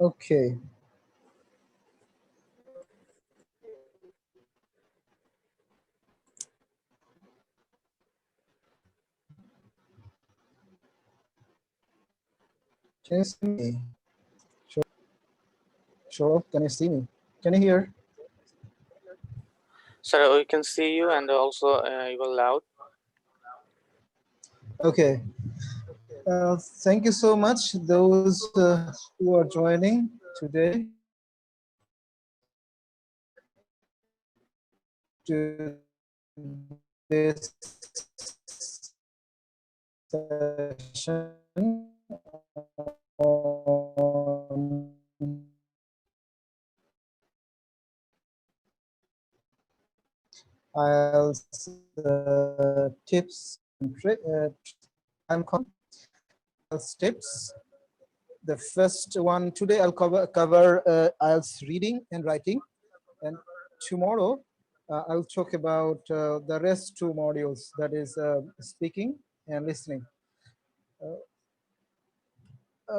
Okay. Can you see me? Sure. Can you see me? Can you hear? Sir, we can see you, and also you are loud. Okay. Thank you so much, those who are joining today to this session on IELTS tips and I'm calling IELTS tips. The first one today I'll cover IELTS reading and writing, and tomorrow I'll talk about the rest two modules, that is speaking and listening.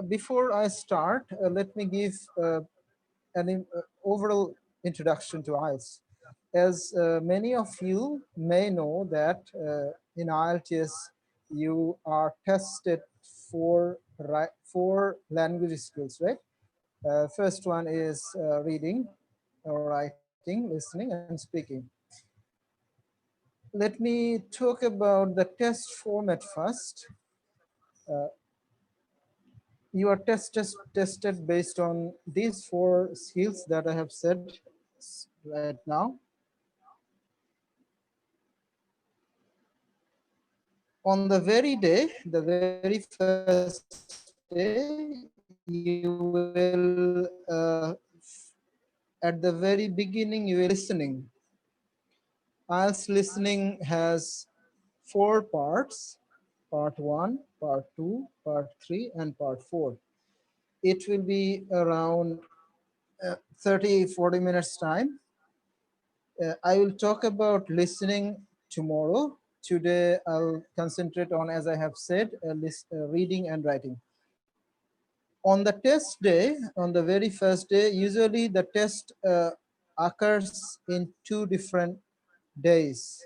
Before I start, let me give an overall introduction to IELTS. As many of you may know that in IELTS you are tested for four language skills, right? First one is reading, writing, listening, and speaking. Let me talk about the test format first. You are tested based on these four skills that I have said right now. On the very day, the very first day, you will, at the very beginning, you will listening. IELTS listening has four parts: part 1, part 2, part 3, and part 4. It will be around 30-40 minutes time. I will talk about listening tomorrow. Today, I'll concentrate on, as I have said, reading and writing. On the test day, on the very first day, usually the test occurs in 2 different days.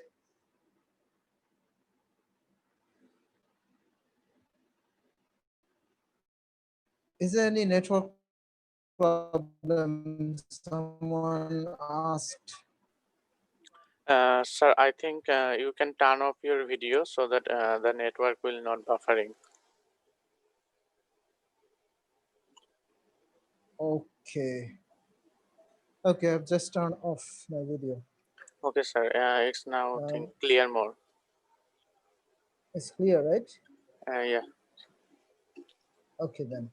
Is there any network problem? Someone asked. Sir, I think you can turn off your video so that the network will not buffering. Okay. Okay, I've just turned off my video. Okay, sir. It's now clear more. It's clear, right? Yeah. Okay, then.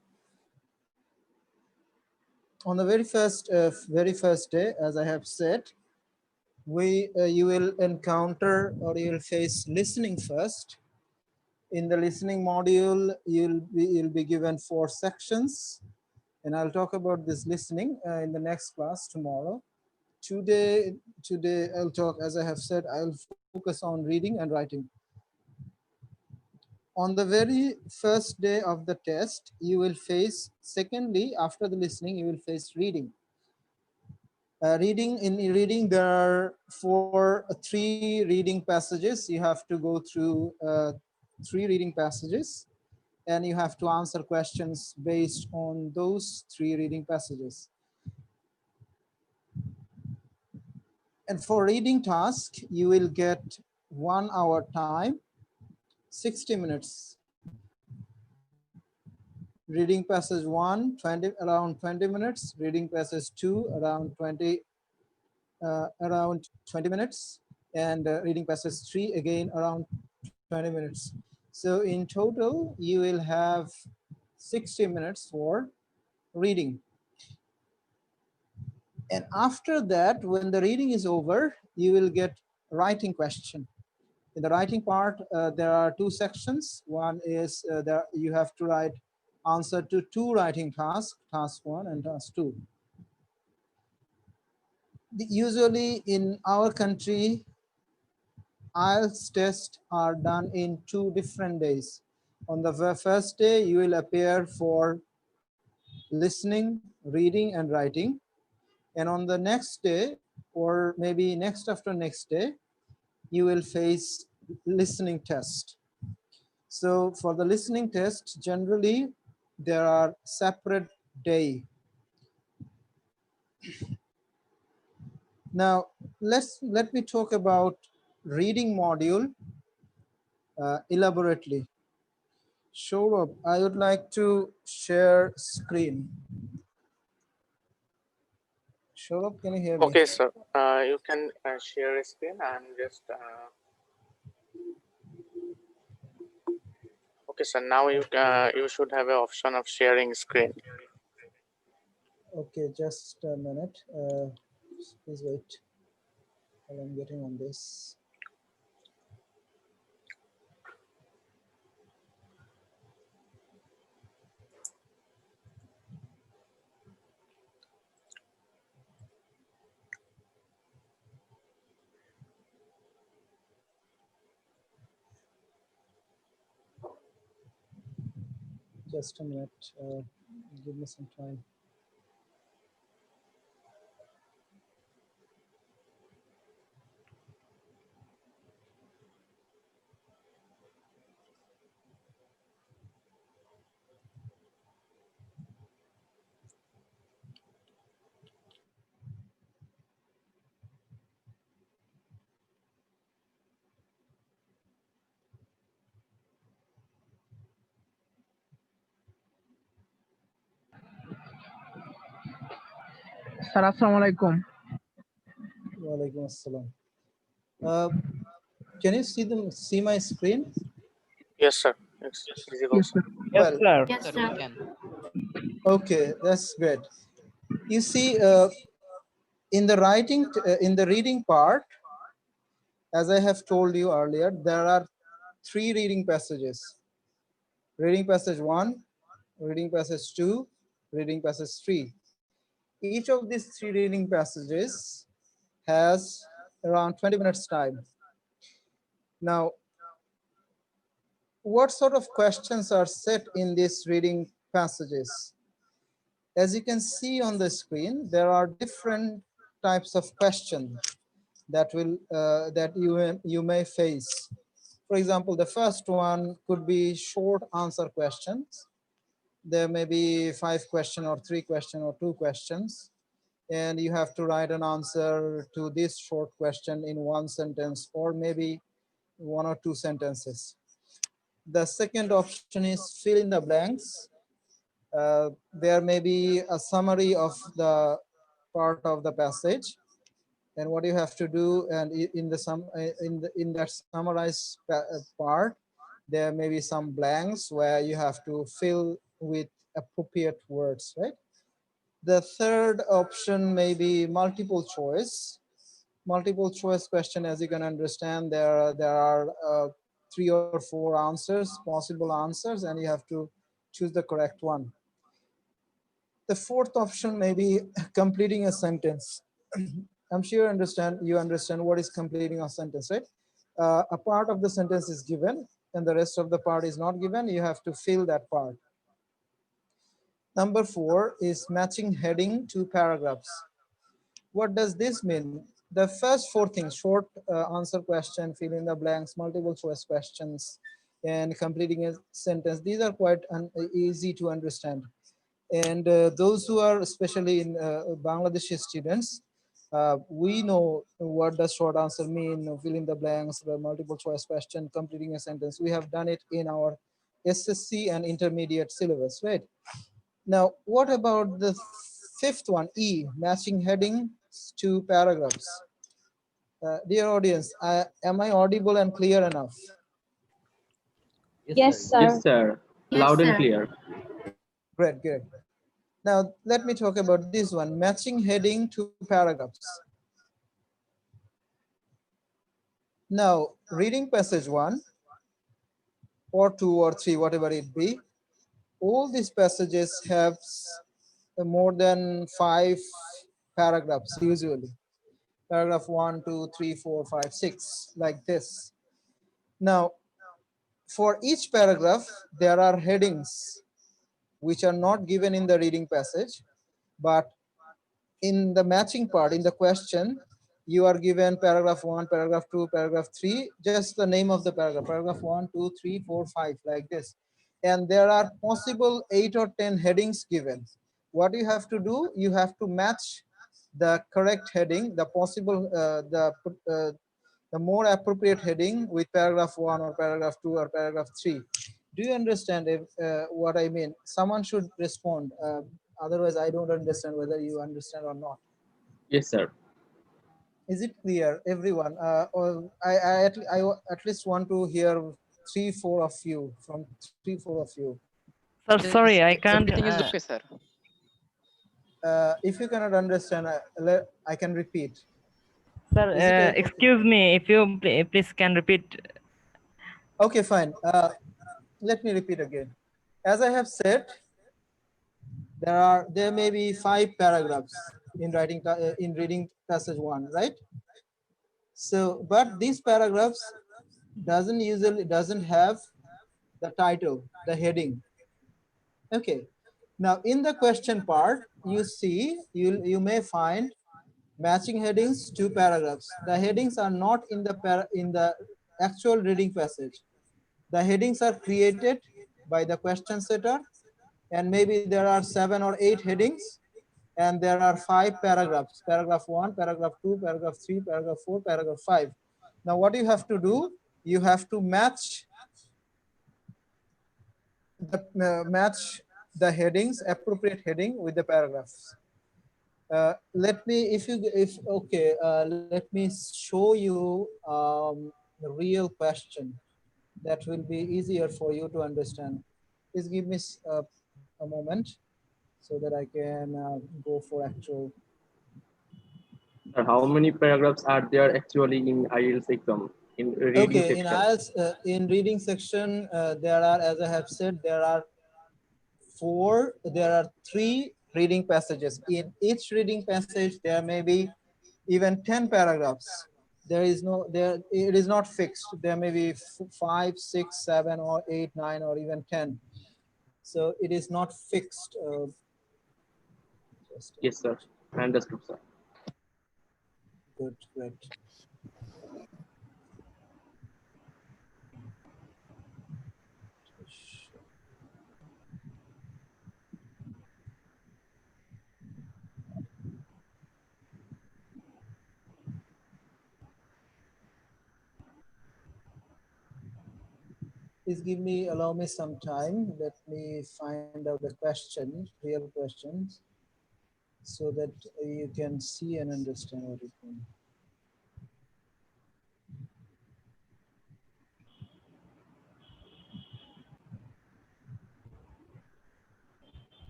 On the very first day, as I have said, you will encounter, or you will face listening first. In the listening module, you'll be given 4 sections, and I'll talk about this listening in the next class tomorrow. Today I'll talk, as I have said, I'll focus on reading and writing. On the very first day of the test, you will face, secondly, after the listening, you will face reading. In reading, there are three reading passages. You have to go through 3 reading passages, and you have to answer questions based on those 3 reading passages. And for reading task, you will get 1 hour time, 60 minutes. Reading passage 1, around 20 minutes. Reading passage 2, around 20 minutes. And reading passage 3, again around 20 minutes. So in total, you will have 60 minutes for reading. And after that, when the reading is over, you will get writing question. In the writing part, there are 2 sections. One is that you have to write answer to 2 writing tasks, task 1 and task 2. Usually in our country, IELTS tests are done in 2 different days. On the first day, you will appear for listening, reading, and writing. And on the next day, or maybe next after next day, you will face listening test. So for the listening test, generally there are separate day. Now let me talk about reading module elaborately. Show up. I would like to share screen. Show up. Can you hear me? Okay, sir. You can share a screen. I'm just okay, sir. Now you should have an option of sharing screen. Okay, just a minute. Please wait while I'm getting on this. Just a minute. Give me some time. Sir, Assalamu alaikum. Walaikum assalam. Can you see my screen? Yes, sir. It's visible, Yes, sir. sir. Well, Yes, Yes, sir, sir. we can. okay, that's great. You see, in the in the reading part, as I have told you earlier, there are three reading passages: reading passage 1, reading passage 2, reading passage 3. Each of these three reading passages has around 20 minutes time. Now, what sort of questions are set in these reading passages? As you can see on the screen, there are different types of questions that you may face. For example, the first one could be short answer questions. There may be 5 questions or 3 questions or 2 questions, and you have to write an answer to this short question in 1 sentence or maybe 1 or 2 sentences. The second option is fill in the blanks. There may be a summary of the part of the passage, and what you have to do, and in that summarized part, there may be some blanks where you have to fill with appropriate words, right? The third option may be multiple choice. Multiple choice question, as you can understand, there are 3 or 4 answers, possible answers, and you have to choose the correct one. The fourth option may be completing a sentence. I'm sure you understand what is completing a sentence, right? A part of the sentence is given and the rest of the part is not given. You have to fill that part. Number 4 is matching heading to paragraphs. What does this mean? The first 4 things: short answer question, fill in the blanks, multiple choice questions, and completing a sentence, these are quite easy to understand. And those who are especially in Bangladeshi students, we know what does short answer mean, fill in the blanks, the multiple choice question, completing a sentence. We have done it in our SSC and intermediate syllabus, right? Now, what about the fifth one, E, matching headings to paragraphs? Dear audience, am I audible and clear enough? Yes, sir. Yes, sir. Yes, Loud and sir. clear. Great, great. Now, let me talk about this one, matching heading to paragraphs. Now, reading passage 1 or 2 or 3, whatever it be, all these passages have more than 5 paragraphs usually. Paragraph 1, 2, 3, 4, 5, 6, like this. Now, for each paragraph, there are headings. which are not given in the reading passage, but in the matching part, in the question, you are given paragraph 1, paragraph 2, paragraph 3, just the name of the paragraph, paragraph 1, 2, 3, 4, 5, like this. And there are possible 8 or 10 headings given. What you have to do, you have to match the correct heading, the possible, the more appropriate heading with paragraph 1 or paragraph 2 or paragraph 3. Do you understand what I mean? Someone should respond. Otherwise, I don't understand whether you understand or not. Yes, sir. Is it clear, everyone? Or I at least want to hear 3, 4 of you, from 3, 4 of you. Sir, sorry, I can't. Everything is okay, sir. If you cannot understand, I can repeat. Sir, Is it okay? excuse me, if you please can repeat. Okay, fine. Let me repeat again. As I have said, there may be 5 paragraphs in reading passage 1, right? So, but these paragraphs doesn't have the title, the heading. Okay. Now in the question part, you see, you may find matching headings, 2 paragraphs. The headings are not in the actual reading passage. The headings are created by the question setter, and maybe there are 7 or 8 headings, and there are 5 paragraphs, paragraph 1, paragraph 2, paragraph 3, paragraph 4, paragraph 5. Now what you have to do, you have to match the headings, appropriate heading with the paragraphs. Let me, let me show you the real question that will be easier for you to understand. Please give me a moment so that I can go for actual. Sir, how many paragraphs are there actually in IELTS exam in reading Okay, in section? IELTS, in reading section, there are, as I have said, there are 3 reading passages. In each reading passage, there may be even 10 paragraphs. It is not fixed. There may be 5, 6, 7, or 8, 9, or even 10. So it is not fixed. Yes, sir. Understood, sir. Good, great. Please allow me some time. Let me find out the question, real questions, so that you can see and understand what it means.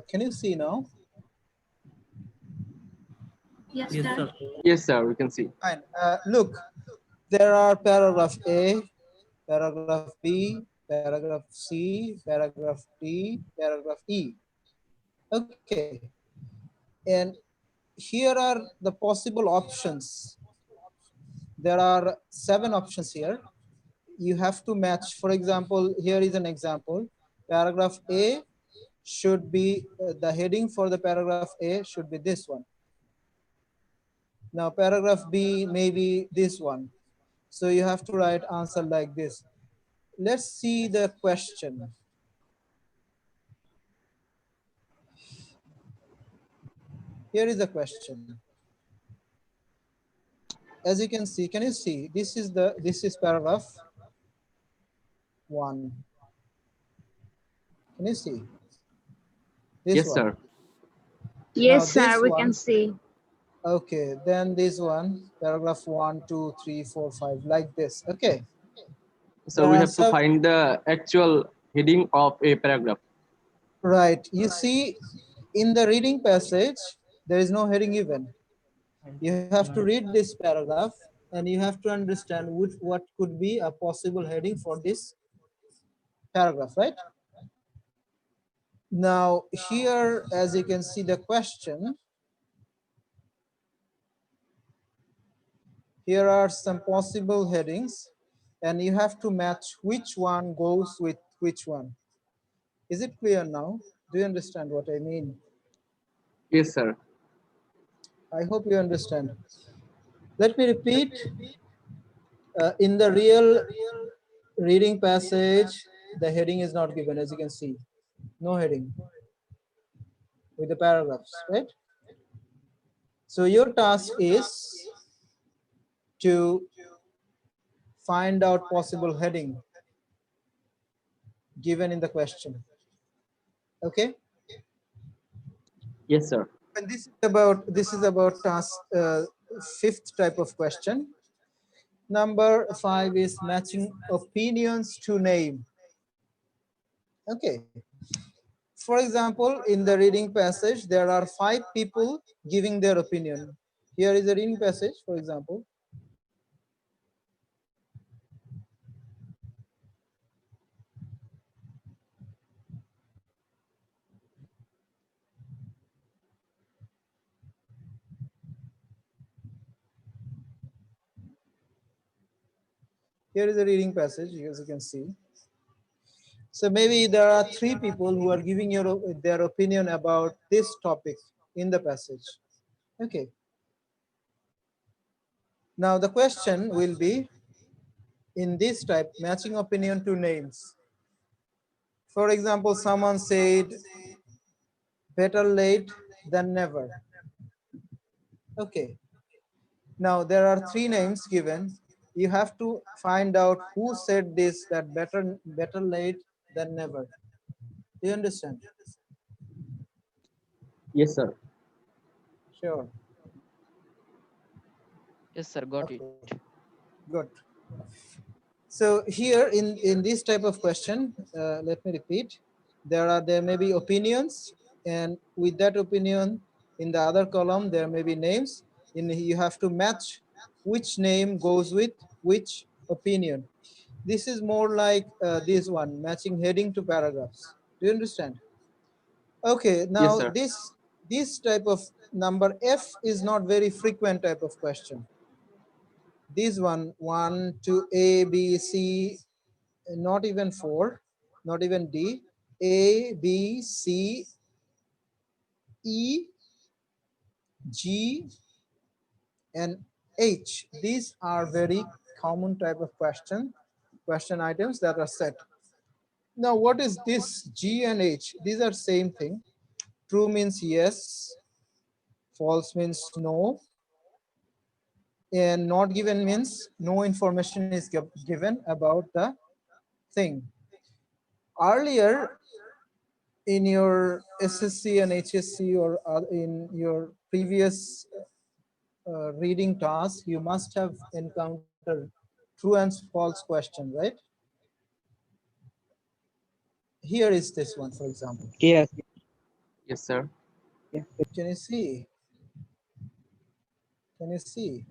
Can you see now? Yes, Yes, sir. sir. Yes, sir. We can see. Fine. Look, there are paragraph A, paragraph B, paragraph C, paragraph D, paragraph E. Okay. And here are the possible options. There are 7 options here. You have to match. For example, here is an example. Paragraph A should be, the heading for the paragraph A should be this one. Now paragraph B may be this one. So you have to write answer like this. Let's see the question. Here is the question. As you can see, this is paragraph 1. Can you see this Yes, one? sir. Now Yes, this sir. We one, can see. okay, then this one, paragraph 1, 2, 3, 4, 5, like this. Okay. So There we are have to some, find the actual heading of a paragraph. right. You see, in the reading passage, there is no heading given. You have to read this paragraph and you have to understand what could be a possible heading for this paragraph, right? Now here, as you can see the question, here are some possible headings and you have to match which one goes with which one. Is it clear now? Do you understand what I mean? Yes, sir. I hope you understand. Let me repeat. In the real reading passage, the heading is not given, as you can see. No heading with the paragraphs, right? So your task is to find out possible heading given in the question. Okay? Yes, sir. And this is about task 5th type of question. Number 5 is matching opinions to name. Okay. For example, in the reading passage, there are 5 people giving their opinion. Here is a reading passage, for example. Here is a reading passage, as you can see. So maybe there are 3 people who are giving their opinion about this topic in the passage. Okay. Now the question will be in this type, matching opinion to names. For example, someone said, better late than never. Okay. Now there are 3 names given. You have to find out who said this, that better late than never. Do you understand? Yes, sir. Sure. Yes, sir, got Okay. it. Good. So here in this type of question, let me repeat, there may be opinions, and with that opinion in the other column there may be names. You have to match which name goes with which opinion. This is more like this one, matching heading to paragraphs. Do you understand? Okay, Yes, now sir. this type of number F is not very frequent type of question. This one, 1, 2, A, B, C, not even 4, not even D, A, B, C, E, G, and H. These are very common type of question items that are set. Now, what is this G and H? These are same thing. True means yes, false means no, and not given means no information is given about the thing. Earlier, in your SSC and HSC or in your previous reading task, you must have encountered true and false question, right? Here is this one, for example. Yes. Yes, sir. Can you see? Can you see?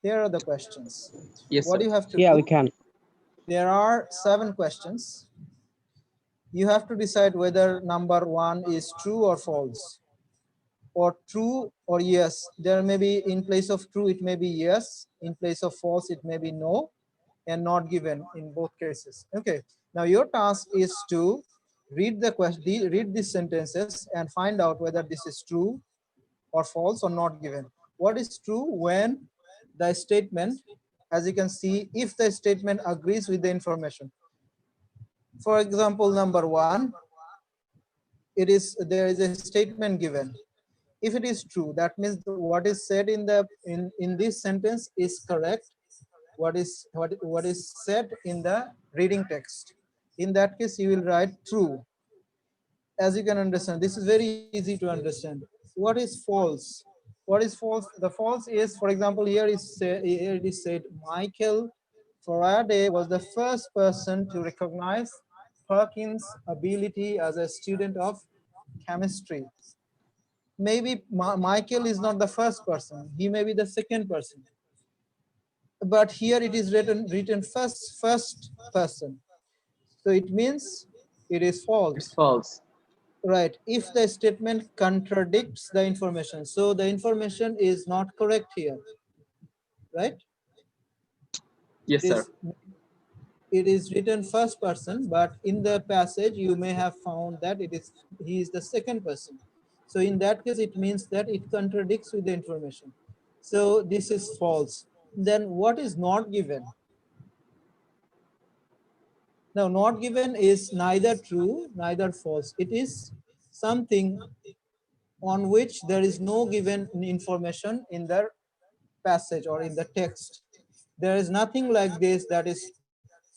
Here are the questions. Yes, What sir. you have to Yeah, we do, can. there are 7 questions. You have to decide whether number 1 is true or false, or true or yes. There may be, in place of true, it may be yes. In place of false, it may be no, and not given in both cases. Okay. Now your task is to read the question, read these sentences, and find out whether this is true or false or not given. What is true? When the statement, as you can see, if the statement agrees with the information. For example, number 1, there is a statement given. If it is true, that means what is said in this sentence is correct. What is said in the reading text. In that case, you will write true. As you can understand, this is very easy to understand. What is false? What is false? The false is, for example, here it is said Michael Faraday was the first person to recognize Perkins' ability as a student of chemistry. Maybe Michael is not the first person, he may be the second person, but here it is written first person, so it means it is It's false. false. Right, if the statement contradicts the information, so the information is not correct here, right? Yes, it sir. is it is written first person, but in the passage you may have found that he is the second person. So in that case, it means that it contradicts with the information, so this is false. Then what is not given? Now, not given is neither true, neither false. It is something on which there is no given information in the passage or in the text. There is nothing like this that is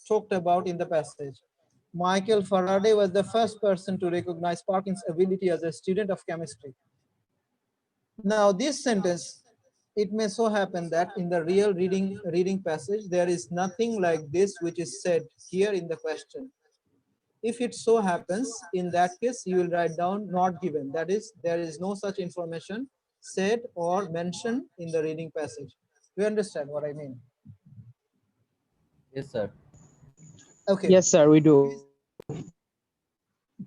talked about in the passage. Michael Faraday was the first person to recognize Parkin's ability as a student of chemistry. Now, this sentence, it may so happen that in the real reading passage, there is nothing like this which is said here in the question. If it so happens, in that case, you will write down not given. That is, there is no such information said or mentioned in the reading passage. You understand what I mean? Yes, sir. Okay, Yes, sir, we do.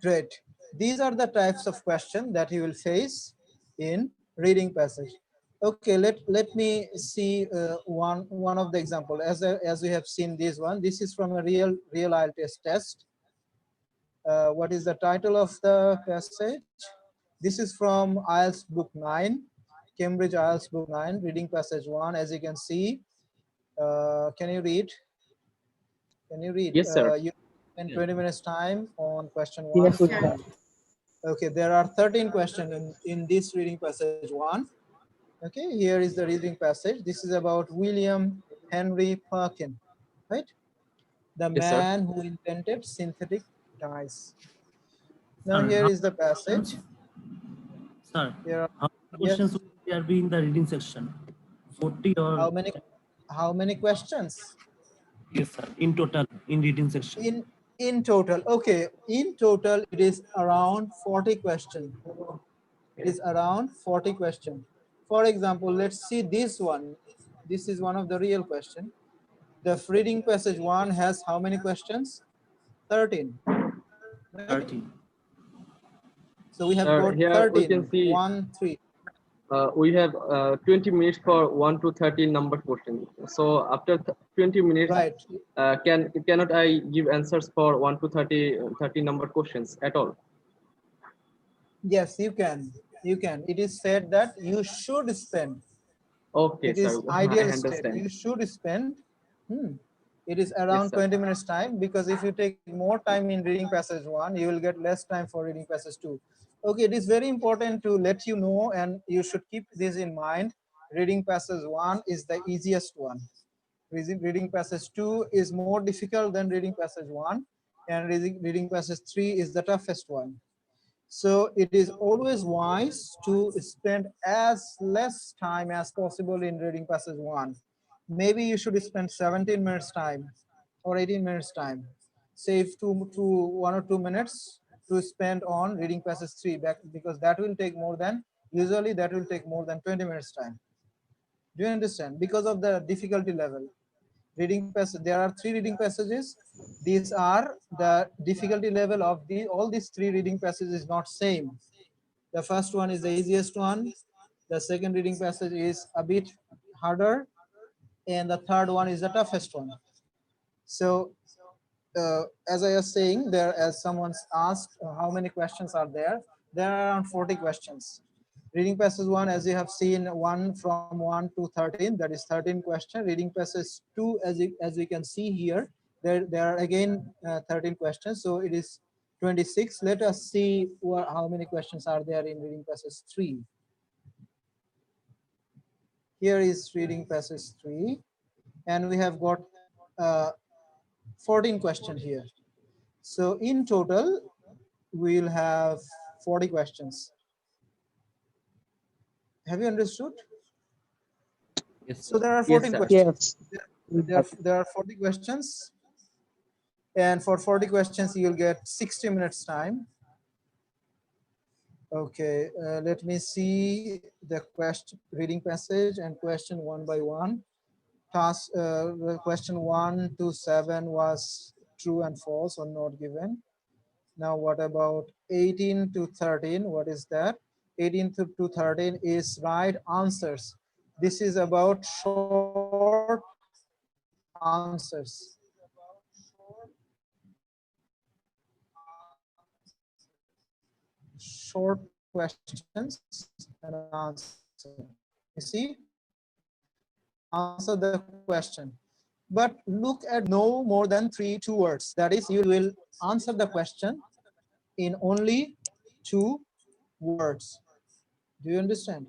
great. These are the types of question that you will face in reading passage. Okay, let me see one of the example. As we have seen this one, this is from a real IELTS test. What is the title of the passage? This is from IELTS book 9, Cambridge IELTS book 9, reading passage 1. As you can see, can you read? Can you read? Yes, sir. You spend 20 minutes time on question 1 Yes, we and can. okay, there are 13 questions in this reading passage 1. Okay, here is the reading passage. This is about William Henry Perkin, right? The Yes, sir. man who invented synthetic dyes. Now Sir, here how is the passage. sir, Here are, how many yes, questions will there be in the reading section? 40 how or many questions? yes, sir, in total in reading section. In total, okay, in total it is around 40 questions. It is around 40 questions. For example, let's see this one. This is one of the real question. The reading passage 1 has how many questions? 13, right? 30. So we have Sir, got here we can 13, see 1, 3. we have 20 minutes for 1 to 13 number question. So after 20 minutes, Right. cannot I give answers for 1 to 30 number questions at all? Yes, you can. You can. It is said that you should spend. Okay, It sir. is I ideal state. understand. You should spend. It is Yes, around sir. 20 minutes time, because if you take more time in reading passage 1, you will get less time for reading passage 2. Okay, it is very important to let you know, and you should keep this in mind. Reading passage 1 is the easiest one. Reading passage 2 is more difficult than reading passage 1, and reading passage 3 is the toughest one. So it is always wise to spend as less time as possible in reading passage 1. Maybe you should spend 17 minutes time or 18 minutes time. Save 1 or 2 minutes to to spend on reading passage 3 back, because that will take more than, usually that will take more than 20 minutes time. Do you understand? Because of the difficulty level. Reading passage, there are 3 reading passages. These are the difficulty level of the all these 3 reading passages is not same. The first one is the easiest one, the second reading passage is a bit harder, and the third one is the toughest one. So as I was saying, there, as someone's asked, how many questions are there? There are around 40 questions. Reading passage 1, as you have seen, 1 from 1 to 13, that is 13 questions. Reading passage 2, as we can see here, there are again 13 questions, so it is 26. Let us see how many questions are there in reading passage 3. Here is reading passage 3, and we have got 14 questions here. So in total, we'll have 40 questions. Have you understood? Yes, So sir. there are Yes, 14 sir. questions. There are 40 questions. And for 40 questions, you'll get 60 minutes time. Okay, let me see the question, reading passage and question one by one. Task, the question 1 to 7 was true and false or not given. Now what about 18 to 13? What is that? 18 to 13 is right answers. This is about short answers. Short questions and answer. You see? Answer the question. But look at no more than 2 words. That is, you will answer the question in only 2 words. Do you understand?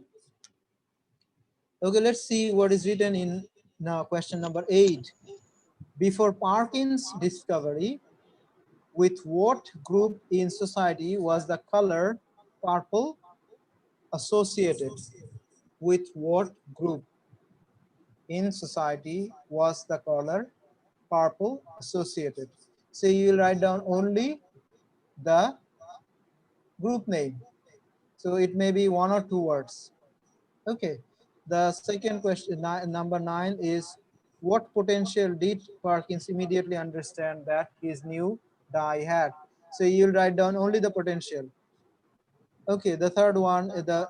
Okay, let's see what is written in now question number 8. Before Parkin's discovery, with what group in society was the color purple associated? With what group in society was the color purple associated? So you will write down only the group name. So it may be 1 or 2 words. Okay. The second question, number 9, is what potential did Parkins immediately understand that his new die had? So you'll write down only the potential. Okay, the third one, the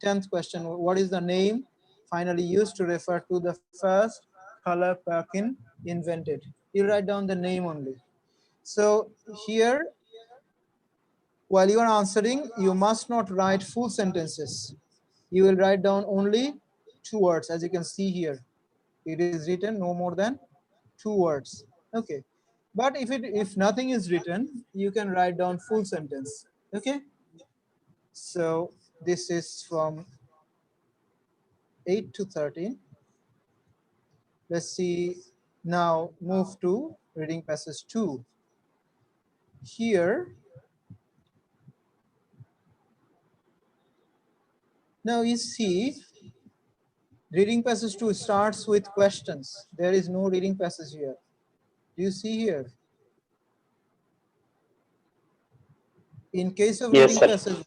10th question, what is the name finally used to refer to the first color Parkin invented? You write down the name only. So here, while you are answering, you must not write full sentences. You will write down only 2 words, as you can see here. It is written no more than 2 words. Okay, but if nothing is written, you can write down full sentence. Okay, so this is from 8 to 13. Let's see, now move to reading passage 2. Here, now you see, reading passage 2 starts with questions. There is no reading passage here. Do you see here? In case of reading passage,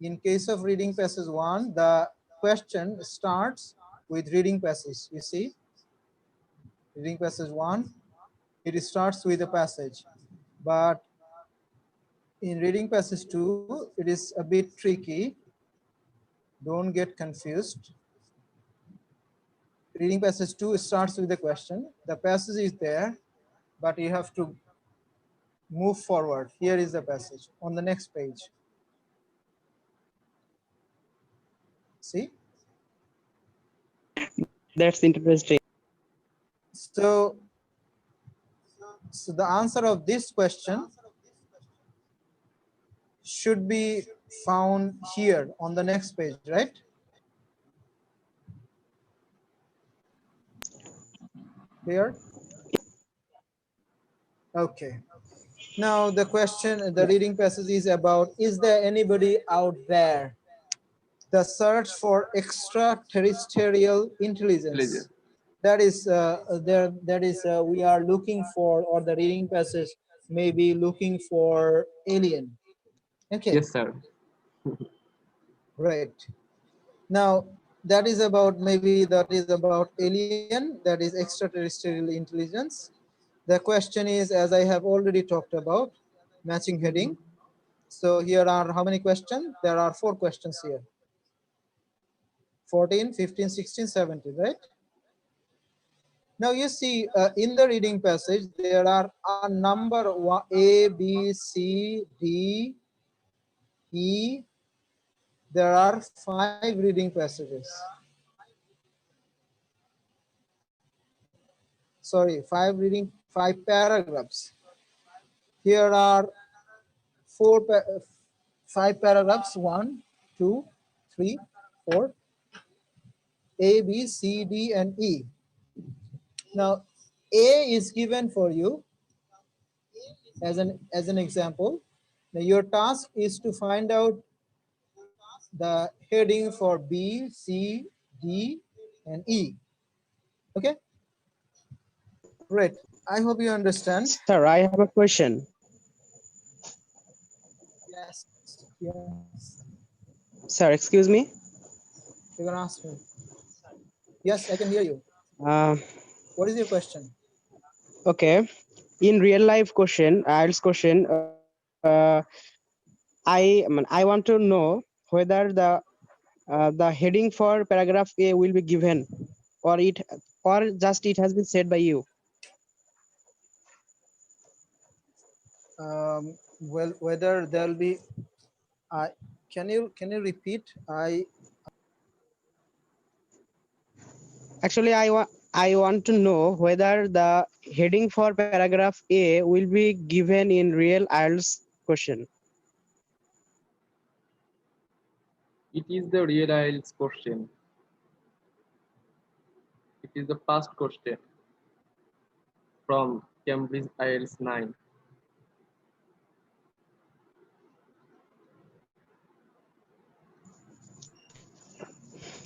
in case of reading passage 1, the question starts with reading passage. You see, reading passage 1, it starts with a passage. But in reading passage 2, it is a bit tricky. Don't get confused. Reading passage 2 starts with a question. The passage is there, but you have to move forward. Here is the passage on the next page. See? That's interesting. So the answer of this question should be found here on the next page, right? Clear? Okay. Now the question, the reading passage is about, is there anybody out there? The search for extraterrestrial intelligence. That is we are looking for, or the reading passage maybe looking for alien. Okay, Yes, sir. right. Now that is about, maybe that is about alien, that is extraterrestrial intelligence. The question is, as I have already talked about, matching heading. So here are how many questions? There are 4 questions here. 14, 15, 16, 17, right? Now you see in the reading passage, there are a number A, B, C, D, E. There are 5 reading passages. Sorry, 5 paragraphs. Here are 5 paragraphs, 1, 2, 3, 4, A, B, C, D, and E. Now, A is given for you as an example. Now, your task is to find out the heading for B, C, D, and E. Okay, great. I hope you understand. Sir, I have a question. Yes, yes. Sir, excuse me. You can ask me. Yes, I can hear you. Uh, What is your question? okay. In real life question, IELTS question, I want to know whether the heading for paragraph A will be given, or just it has been said by you. Well, whether there'll be, can you repeat? Actually, I want to know whether the heading for paragraph A will be given in real IELTS question. It is the real IELTS question. It is the past question from Cambridge IELTS 9.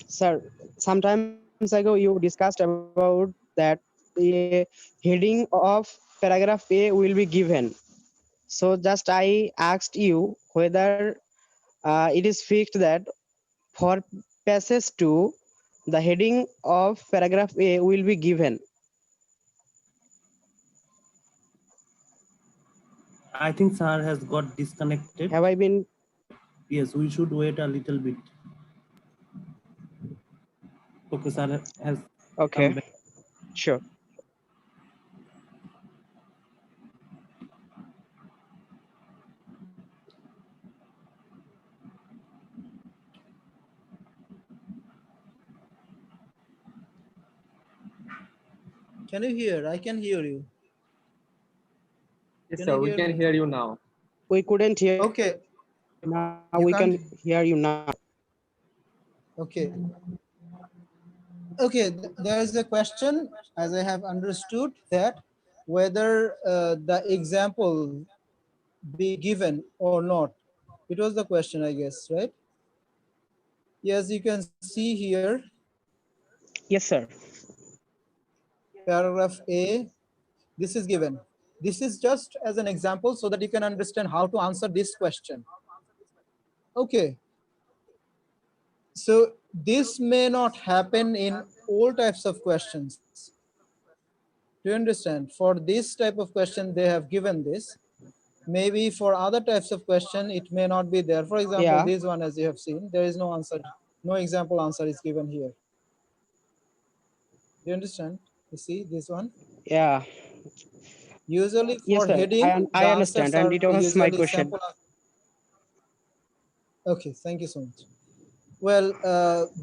Sir, sometimes ago you discussed about that the heading of paragraph A will be given. So just I asked you whether it is fixed that for passage 2, the heading of paragraph A will be given. I think sir has got disconnected. Have I been? Yes, we should wait a little bit. Okay, sir has come Okay, back. sure. Can you hear? I can hear you. Yes, Can sir. you We hear can me? hear you now. We couldn't hear. Okay, Now we you can can't. hear you now. Okay. Okay, there is a question, as I have understood, that whether the example be given or not. It was the question, I guess, right? Yes, you can see here, Yes, sir. paragraph A, this is given. This is just as an example so that you can understand how to answer this question. Okay, so this may not happen in all types of questions. Do you understand? For this type of question, they have given this. Maybe for other types of question, it may not be there. For example, Yeah. this one, as you have seen, there is no answer, no example answer is given here. Do you understand? You see this one? Yeah. Usually Yes, for sir. heading, the I understand, answers and are it was my usually question. sample. Okay, thank you so much. Well,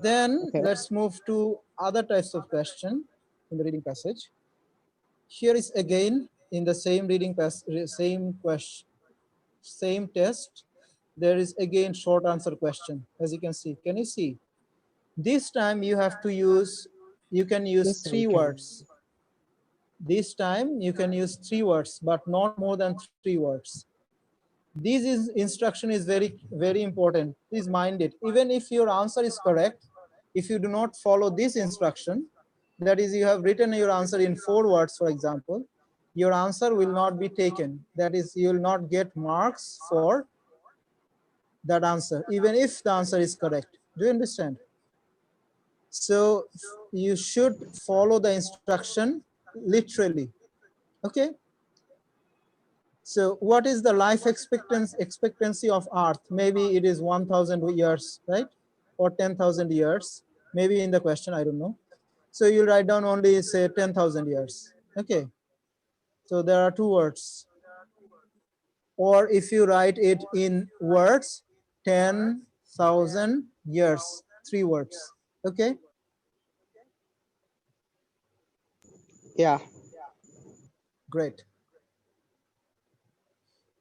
then Okay. let's move to other types of question in the reading passage. Here is again in the same reading passage, same question, same test. There is again short answer question, as you can see. Can you see? This time you have to use, you can use Yes, sir, we 3 can. words. This time you can use 3 words, but not more than 3 words. This instruction is very important. Please mind it. Even if your answer is correct, if you do not follow this instruction, that is, you have written your answer in 4 words, for example, your answer will not be taken. That is, you will not get marks for that answer, even if the answer is correct. Do you understand? So you should follow the instruction literally. Okay. So what is the life expectancy of Earth? Maybe it is 1,000 years, right? Or 10,000 years. Maybe in the question, I don't know. So you write down only say 10,000 years. Okay. So there are two words. Or if you write it in words, 10,000 years, 3 words. Okay. Yeah. Great.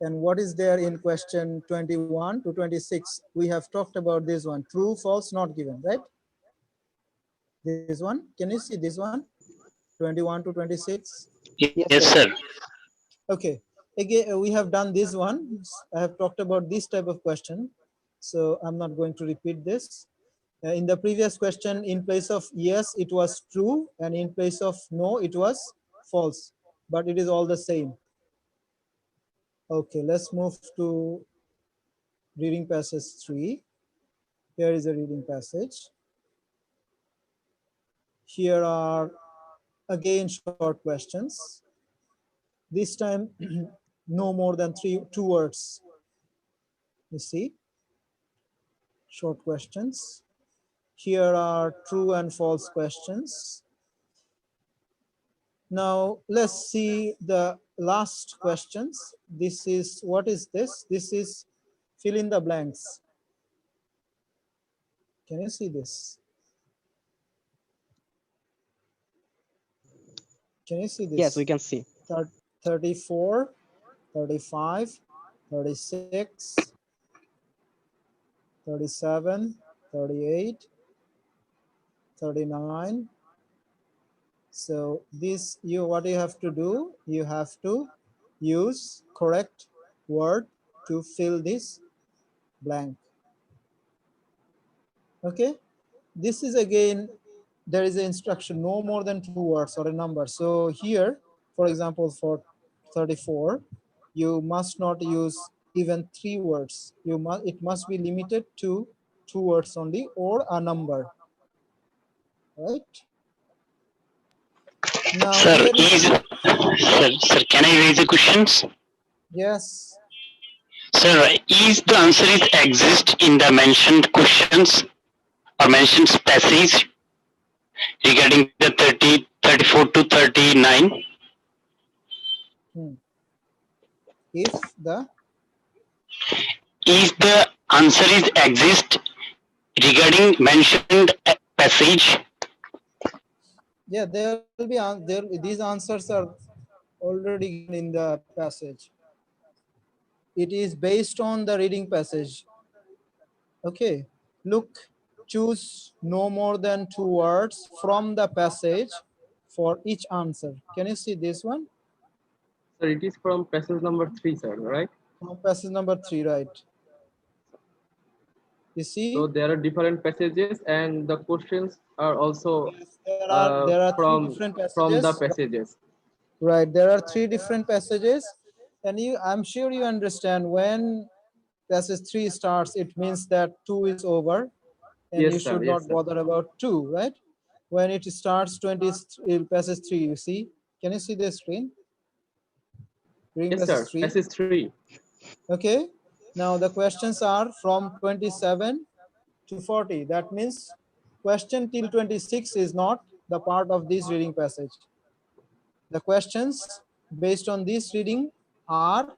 And what is there in question 21 to 26? We have talked about this one. True, false, not given, right? This one. Can you see this one? 21 to 26. Yes, Yes, sir. sir. Okay. Again, we have done this one. I have talked about this type of question. So I'm not going to repeat this. In the previous question, in place of yes, it was true. And in place of no, it was false. But it is all the same. Okay, let's move to reading passage 3. Here is a reading passage. Here are again short questions. This time, no more than 2 words. You see, short questions. Here are true and false questions. Now let's see the last questions. This is, what is this? This is fill in the blanks. Can you see this? Can you see this? Yes, we can see. 34, 35, 36, 37, 38, 39. So this, what you have to do, you have to use correct word to fill this blank. Okay, this is again, there is an instruction, no more than 2 words or a number. So here, for example, for 34, you must not use even 3 words. It must be limited to 2 words only or a number, right? Now Sir, here is, sir, can I raise the questions? yes, Sir, is the answer is exist in the mentioned questions or mentioned passage regarding the 30, 34 to 39? if the, Is the answer is exist regarding mentioned passage? yeah, there will be, these answers are already given in the passage. It is based on the reading passage. Okay, look, choose no more than 2 words from the passage for each answer. Can you see this one? Sir, it is from passage number 3, sir, right? From passage number 3, right? You see? So there are different passages and the questions are also There are 3 from different passages. from the passages. Right, there are 3 different passages, and I'm sure you understand when passage 3 starts, it means that 2 is over, and Yes, you sir. should Yes, not sir. bother about 2, right? When it starts 20 passage 3, you see? Can you see the screen? Reading Yes, sir. passage 3. Passage 3. Okay. Now the questions are from 27 to 40. That means question till 26 is not the part of this reading passage. The questions based on this reading are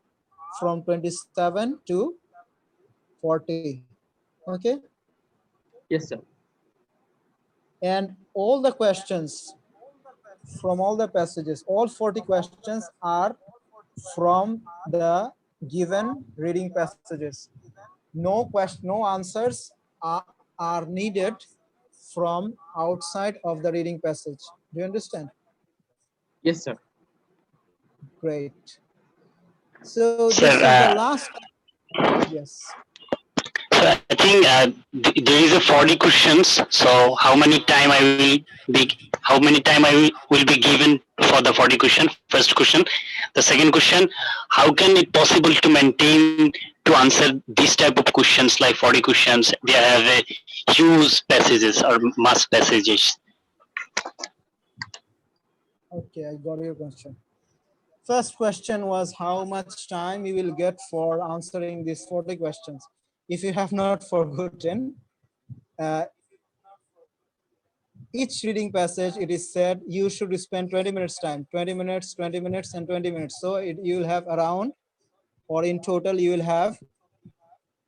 from 27 to 40. Okay. Yes, sir. And all the questions from all the passages, all 40 questions are from the given reading passages. No answers are needed from outside of the reading passage. Do you understand? Yes, sir. Great. So Sir, this is the last. Yes. so I think there is a 40 questions. So how many time I will be? How many time I will be given for for the 40 question, first question. The second question, how can it possible to maintain to answer this type of questions like 40 questions? We have a huge passages or mass passages. Okay, I got your question. First question was how much time you will get for answering these 40 questions. If you have not forgotten, uh, each reading passage, it is said you should spend 20 minutes time, 20 minutes, 20 minutes, and 20 minutes. So you will have around, or in total, you will have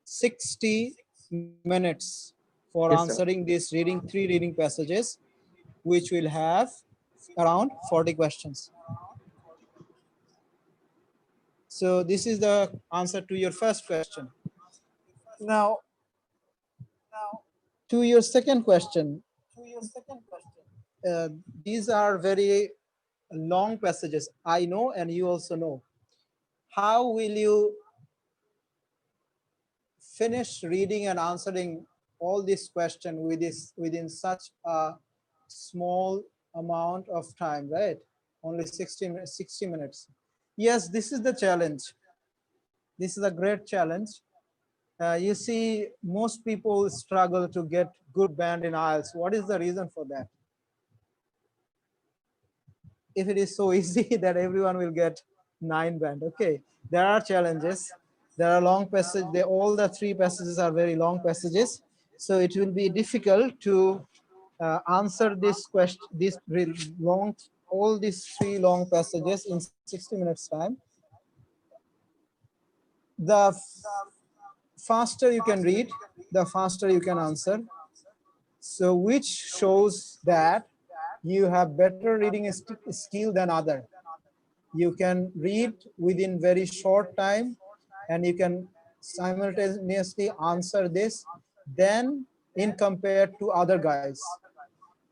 60 minutes for Yes, sir. answering this reading, 3 reading passages, which will have around 40 questions. So this is the answer to your first question. Now, to your second question, these are very long passages. I know, and you also know. How will you finish reading and answering all these questions within such a small amount of time, right? Only 60 minutes. Yes, this is the challenge. This is a great challenge. You see, most people struggle to get good band in IELTS. What is the reason for that? If it is so easy that everyone will get 9 band, okay. There are challenges. There are long passages. All the 3 passages are very long passages. So it will be difficult to answer this question, all these 3 long passages in 60 minutes time. The faster you can read, the faster you can answer. So which shows that you have better reading skill than other. You can read within very short time and you can simultaneously answer this then in compared to other guys.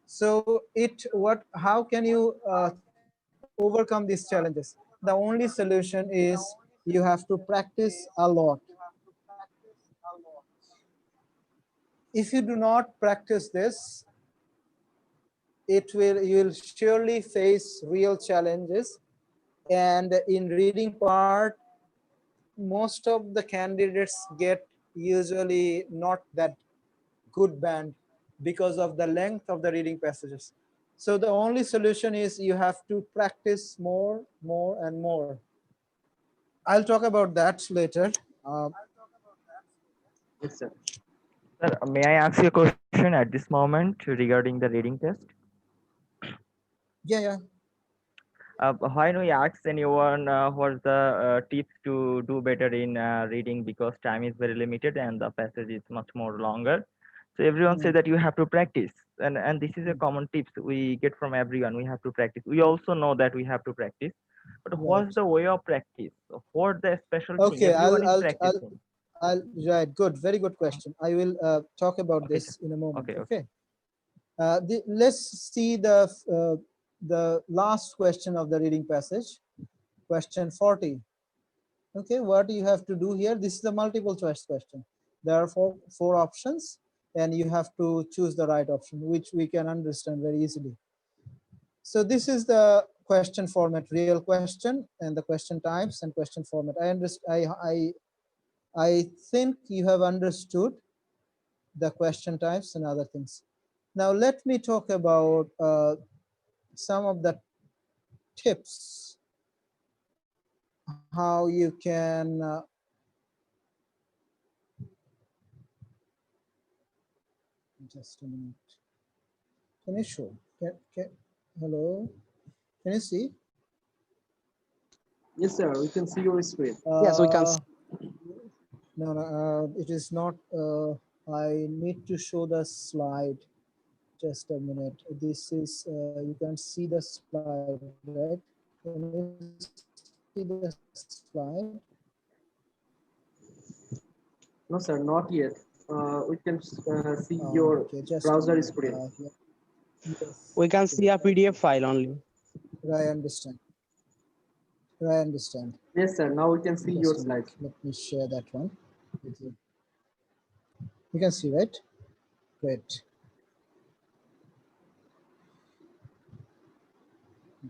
So how can you overcome these challenges? The only solution is you have to practice a lot. If you do not practice this, you will surely face real challenges. And in reading part, most of the candidates get usually not that good band because of the length of the reading passages. So the only solution is you have to practice more, and more. I'll talk about that later. Yes, sir. Sir, may I ask you a question at this moment regarding the reading test? Yeah. Why no you ask anyone what's the tips to do better in reading, because time is very limited and the passage is much more longer. So everyone says that you have to practice, and this is a common tips we get from everyone. We have to practice. We also know that we have to practice, but what's the way of practice? What's the special thing? Okay, Everyone is practicing. right, good, very good question. I will talk about Okay, this in a moment. okay. Let's see the last question of the reading passage, question 40. Okay, what you have to do here, this is a multiple choice question. There are four options and you have to choose the right option, which we can understand very easily. So this is the question format, real question, and the question types and question format. I think you have understood the question types and other things. Now let me talk about some of the tips how you can just a minute. Can you show? Hello? Can you see? Yes, sir. We can see your screen. Yes, we can see. No, it is not. I need to show the slide. Just a minute. This is, you can see the slide, right? Can you see the slide? No, sir, not yet. We can see your Okay, just browser screen. Yes. We can see a PDF file only. I understand. I understand. Yes, sir. Now we can see your Just a minute. slides. Let me share that one with you. You can see, right? Great.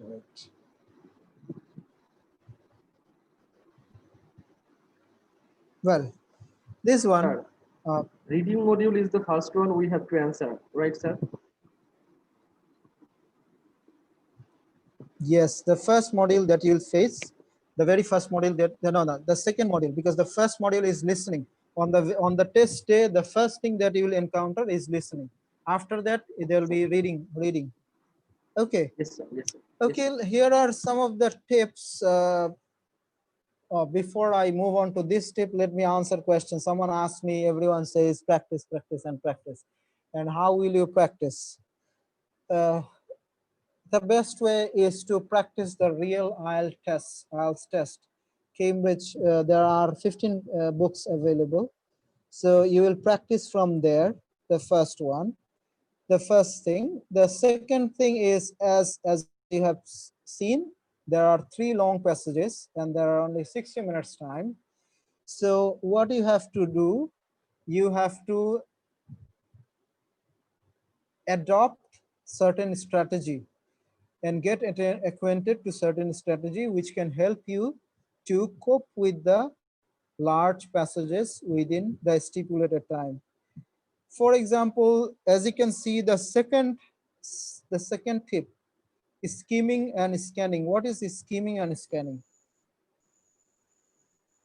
Right. Well, this one, Sir, uh, reading module is the first one we have to answer, right, sir? yes, the first module that you'll face, the very first module that no, the second module, because the first module is listening. On the test day, the first thing that you will encounter is listening. After that, there will be reading. Okay. Yes, sir. Yes, sir. Okay. Yes, sir. Here are some of the tips. Before I move on to this tip, let me answer questions. Someone asked me. Everyone says practice, practice, and practice. And how will you practice? The best way is to practice the real IELTS test. Cambridge, there are 15 books available. So you will practice from there, the first one, the first thing. The second thing is, as you have seen, there are 3 long passages and there are only 60 minutes time. So what you have to do, you have to adopt certain strategy and get acquainted to certain strategy which can help you to cope with the large passages within the stipulated time. For example, as you can see, the second tip is skimming and scanning. What is skimming and scanning?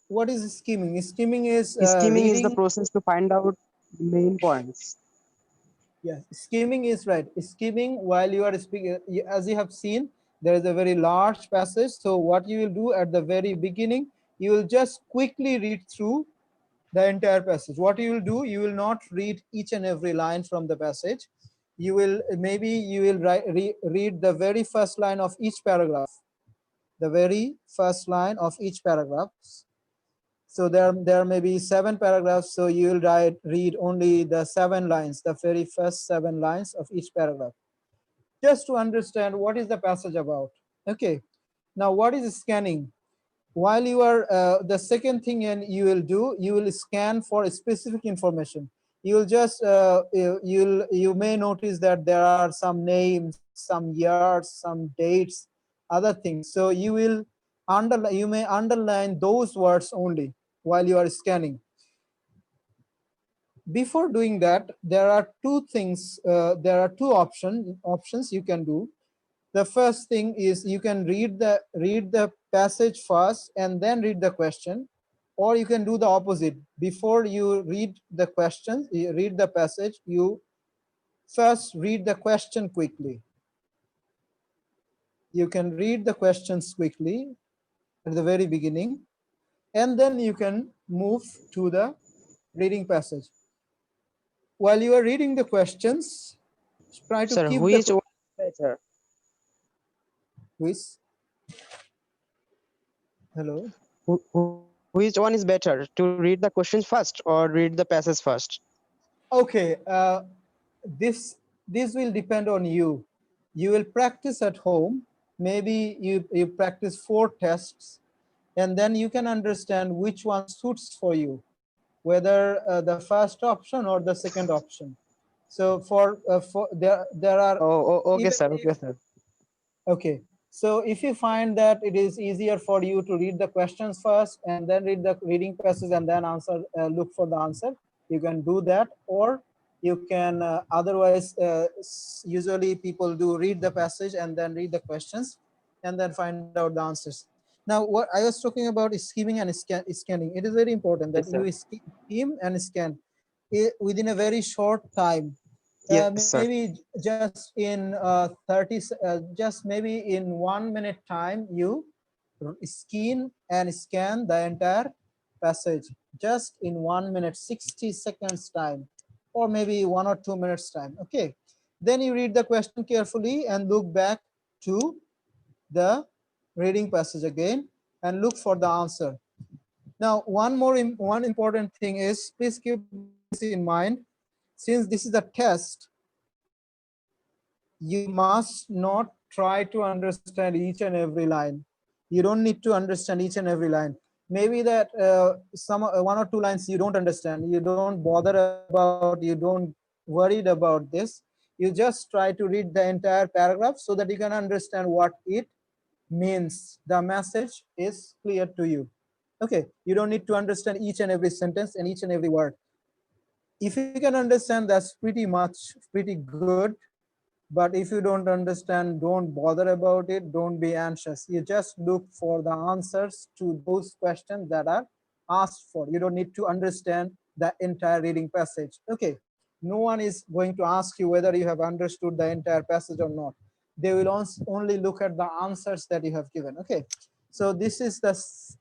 What is skimming? Skimming is Skimming is the reading. process to find out the main points. Yeah, skimming is right. Skimming while you are speaking, as you have seen, there is a very large passage. So what you will do at the very beginning, you will just quickly read through the entire passage. What you will do, you will not read each and every line from the passage. You will read the very first line of each paragraph. The very first line of each paragraph. So there may be 7 paragraphs. So you will read only the 7 lines, the very first 7 lines of each paragraph, just to understand what is the passage about. Okay. Now, what is scanning? While you are the second thing, and you will scan for specific information. You will just you may notice that there are some names, some years, some dates, other things. So you may underline those words only while you are scanning. Before doing that, there are 2 things. There are 2 options you can do. The first thing is you can read the passage first and then read the question, or you can do the opposite. Before you read the question, you read the passage, you first read the question quickly. You can read the questions quickly at the very beginning, and then you can move to the reading passage. While you are reading the questions, try to Sir, keep the which one is better? quiz. Hello. Which one is better, to read the questions first or read the passage first? Okay, this will depend on you. You will practice at home. Maybe you practice 4 tests, and then you can understand which one suits for you, whether the first option or the second option. So for there are, Okay, even sir. if, Okay, sir. okay. So if you find that it is easier for you to read the questions first and then read the reading passage and then answer, look for the answer, you can do that. Or you can otherwise, usually people do read the passage and then read the questions and then find out the answers. Now, what I was talking about is skimming and scanning. It is very important that Yes, sir. you skim and scan within a very short time. Yes, sir. Maybe just in just maybe in 1 minute time, you skim and scan the entire passage just in 1 minute, 60 seconds time, or maybe 1 or 2 minutes time. Okay. Then you read the question carefully and look back to the reading passage again and look for the answer. Now, one important thing is, please keep this in mind. Since this is a test, you must not try to understand each and every line. You don't need to understand each and every line. Maybe that some 1 or 2 lines you don't understand. You don't bother about. You don't worried about this. You You just try to read the entire paragraph so that you can understand what it means. The message is clear to you. Okay, you don't need to understand each and every sentence and each and every word. If you can understand, that's pretty good. But if you don't understand, don't bother about it. Don't be anxious. You just look for the answers to those questions that are asked for. You don't need to understand the entire reading passage. Okay, no one is going to ask you whether you have understood the entire passage or not. They will only look at the answers that you have given. Okay, so this is the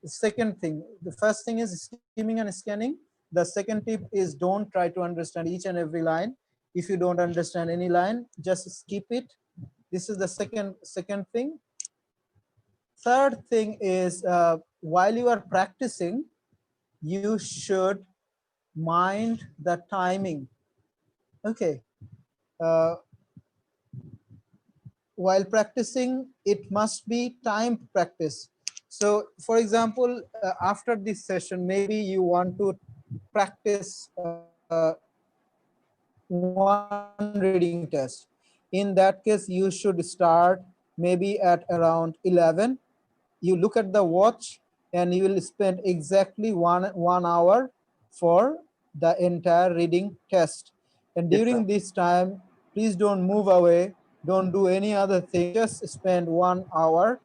second thing. The first thing is skimming and scanning. The second tip is don't try to understand each and every line. If you don't understand any line, just skip it. This is the second thing. Third thing is while you are practicing, you should mind the timing. Okay, while practicing, it must be timed practice. So for example, after this session, maybe you want to practice one reading test. In that case, you should start maybe at around 11. You look at the watch and you will spend exactly one hour for the entire reading test. And Yes, sir. during this time, please don't move away. Don't do any other thing. Just spend 1 hour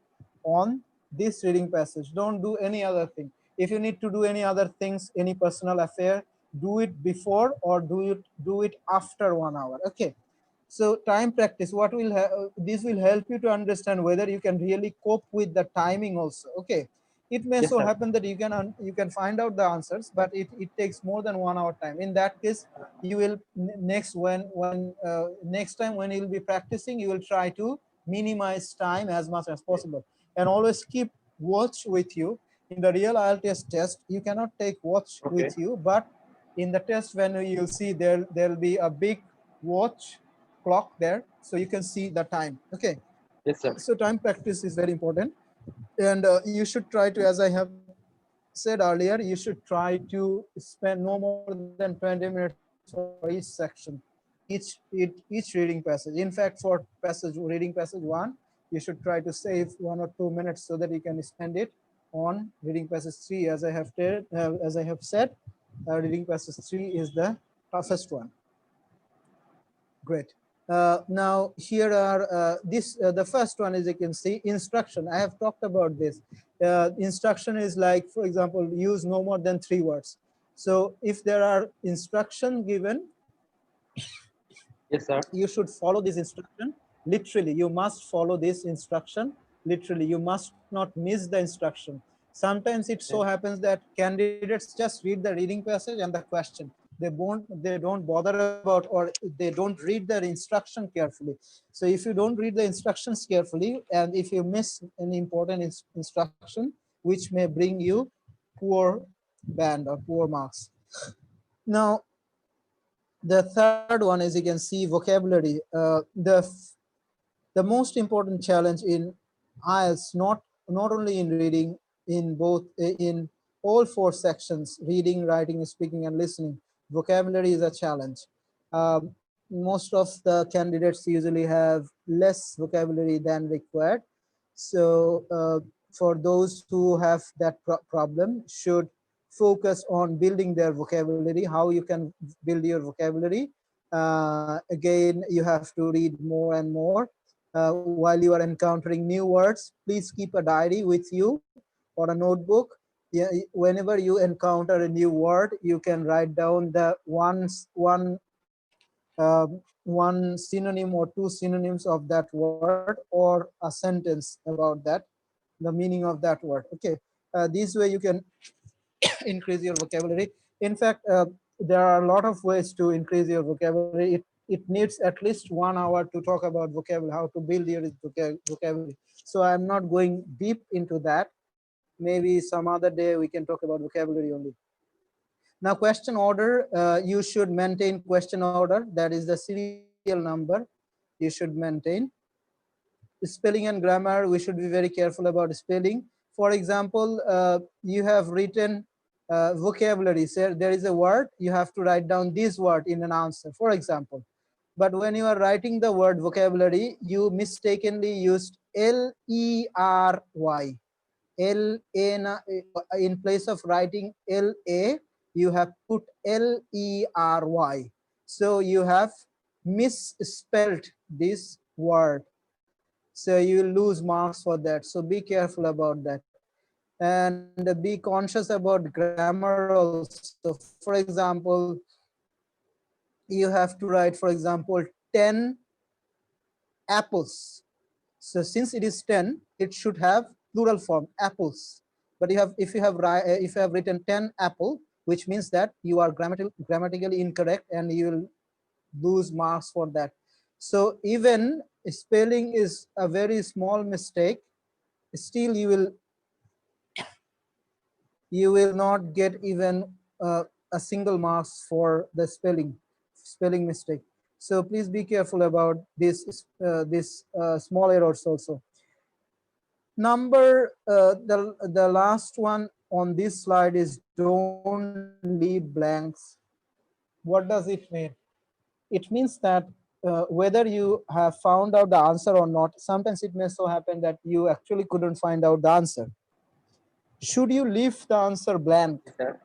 on this reading passage. Don't do any other thing. If you need to do any other things, any personal affair, do it before or do it after 1 hour. Okay. So time practice, this will help you to understand whether you can really cope with the timing also. Okay, it may Yes, so sir. happen that you can find out the answers, but it takes more than 1 hour time. In that case, you will next time when you'll be practicing, you will try to minimize time as much as possible, and always keep watch with you. In the real IELTS test, you cannot take watch Okay. with you, but in the test, when you'll see there'll be a big watch clock there, so you can see the time. Okay, Yes, sir. so time practice is very important, and you should try to, as I have said earlier, you should try to spend no more than 20 minutes for each section, each reading passage. In fact, for reading passage 1, you should try to save 1 or 2 minutes so that you can spend it on reading passage 3. As I have said, reading passage 3 is the toughest one. Great. Now here are the first one is, you can see, instruction. I have talked about this. Instruction is like, for example, use no more than 3 words. So if there are instruction given, Yes, sir. you should follow this instruction literally. You must follow this instruction literally. You must not miss the instruction. Sometimes it so happens that candidates just read the reading passage and the question. They don't bother about, or they don't read the instruction carefully. So if you don't read the instructions carefully, and if you miss an important instruction, which may bring you poor band or poor marks. Now, the third one, as you can see, vocabulary. The most important challenge in IELTS, not only in reading, in all 4 sections, reading, writing, speaking, and listening, vocabulary is a challenge. Most of the candidates usually have less vocabulary than required. So for those who have that problem, should focus on building their vocabulary. How you can build your vocabulary? Again, you have to read more and more. While you are encountering new words, please keep a diary with you or a notebook. Yeah, whenever you encounter a new word, you can write down the one synonym or 2 synonyms of that word, or a sentence about that, the meaning of that word. Okay, this way you can increase your vocabulary. In fact, there are a lot of ways to increase your vocabulary. It needs at least 1 hour to talk about vocabulary, how to build your vocabulary. So I'm not going deep into that. Maybe some other day we can talk about vocabulary only. Now, question order, you should maintain question order. That is the serial number you should maintain. Spelling and grammar, we should be very careful about spelling. For example, you have written vocabulary. So there is a word, you have to write down this word in an answer. For example, but when you are writing the word vocabulary, you mistakenly used L-E-R-Y. In place of writing L-A, you have put L-E-R-Y. So you have misspelled this word. So you will lose marks for that. So be careful about that. And be conscious about grammar also. For example, you have to write, for example, 10 apples. So since it is 10, it should have plural form, apples. But if you have written 10 apple, which means that you are grammatically incorrect, and you will lose marks for that. So even spelling is a very small mistake, still you will not get even a single marks for the spelling mistake. So please be careful about this small errors also. The last one on this slide is don't leave blanks. What does it mean? It means that whether you have found out the answer or not, sometimes it may so happen that you actually couldn't find out the answer. Should you leave the answer blank? Yes, sir.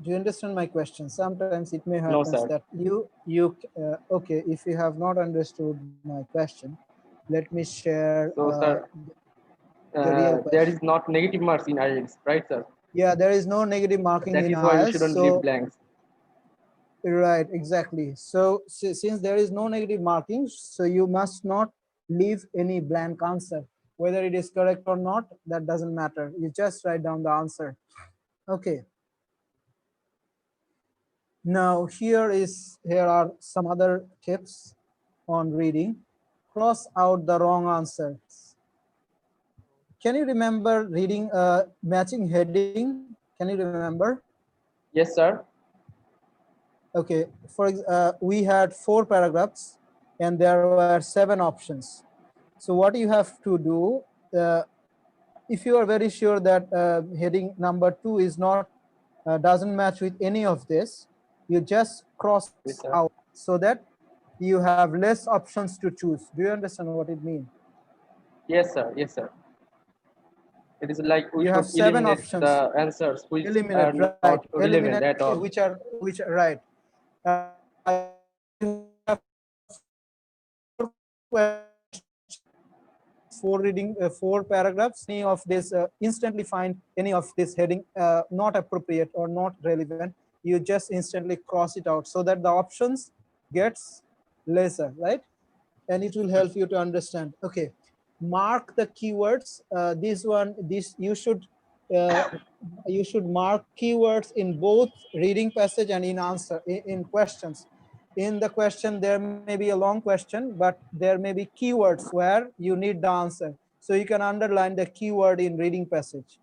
Do you understand my question? Sometimes it may No, happen sir. that okay, if you have not understood my question, let me share So, sir, the real there question. is not negative marks in IELTS, right, sir? Yeah, there is no negative marking That in is why we IELTS. shouldn't leave So blanks. right, exactly. So since there is no negative marking, so you must not leave any blank answer. Whether it is correct or not, that doesn't matter. You just write down the answer. Okay. Now here are some other tips on reading. Cross out the wrong answers. Can you remember reading matching heading? Can you remember? Yes, sir. Okay, we had 4 paragraphs and there were 7 options. So what you have to do, if you are very sure that heading number 2 is not doesn't match with any of this, you just cross Yes, sir. out so that you have less options to choose. Do you understand what it means? Yes, sir. Yes, sir. It is like we You have should 7 eliminate options. the answers which are Eliminate, not right? relevant Eliminate at all. which are right. You have 4 paragraphs. Any of this instantly find any of this heading not appropriate or not relevant. You just instantly cross it out so that the options gets lesser, right? And it will help you to understand. Okay, mark the keywords. This you should mark keywords in both reading passage and in answer in questions. In the question there may be a long question, but there may be keywords where you need the answer, so you can underline the keyword in reading passage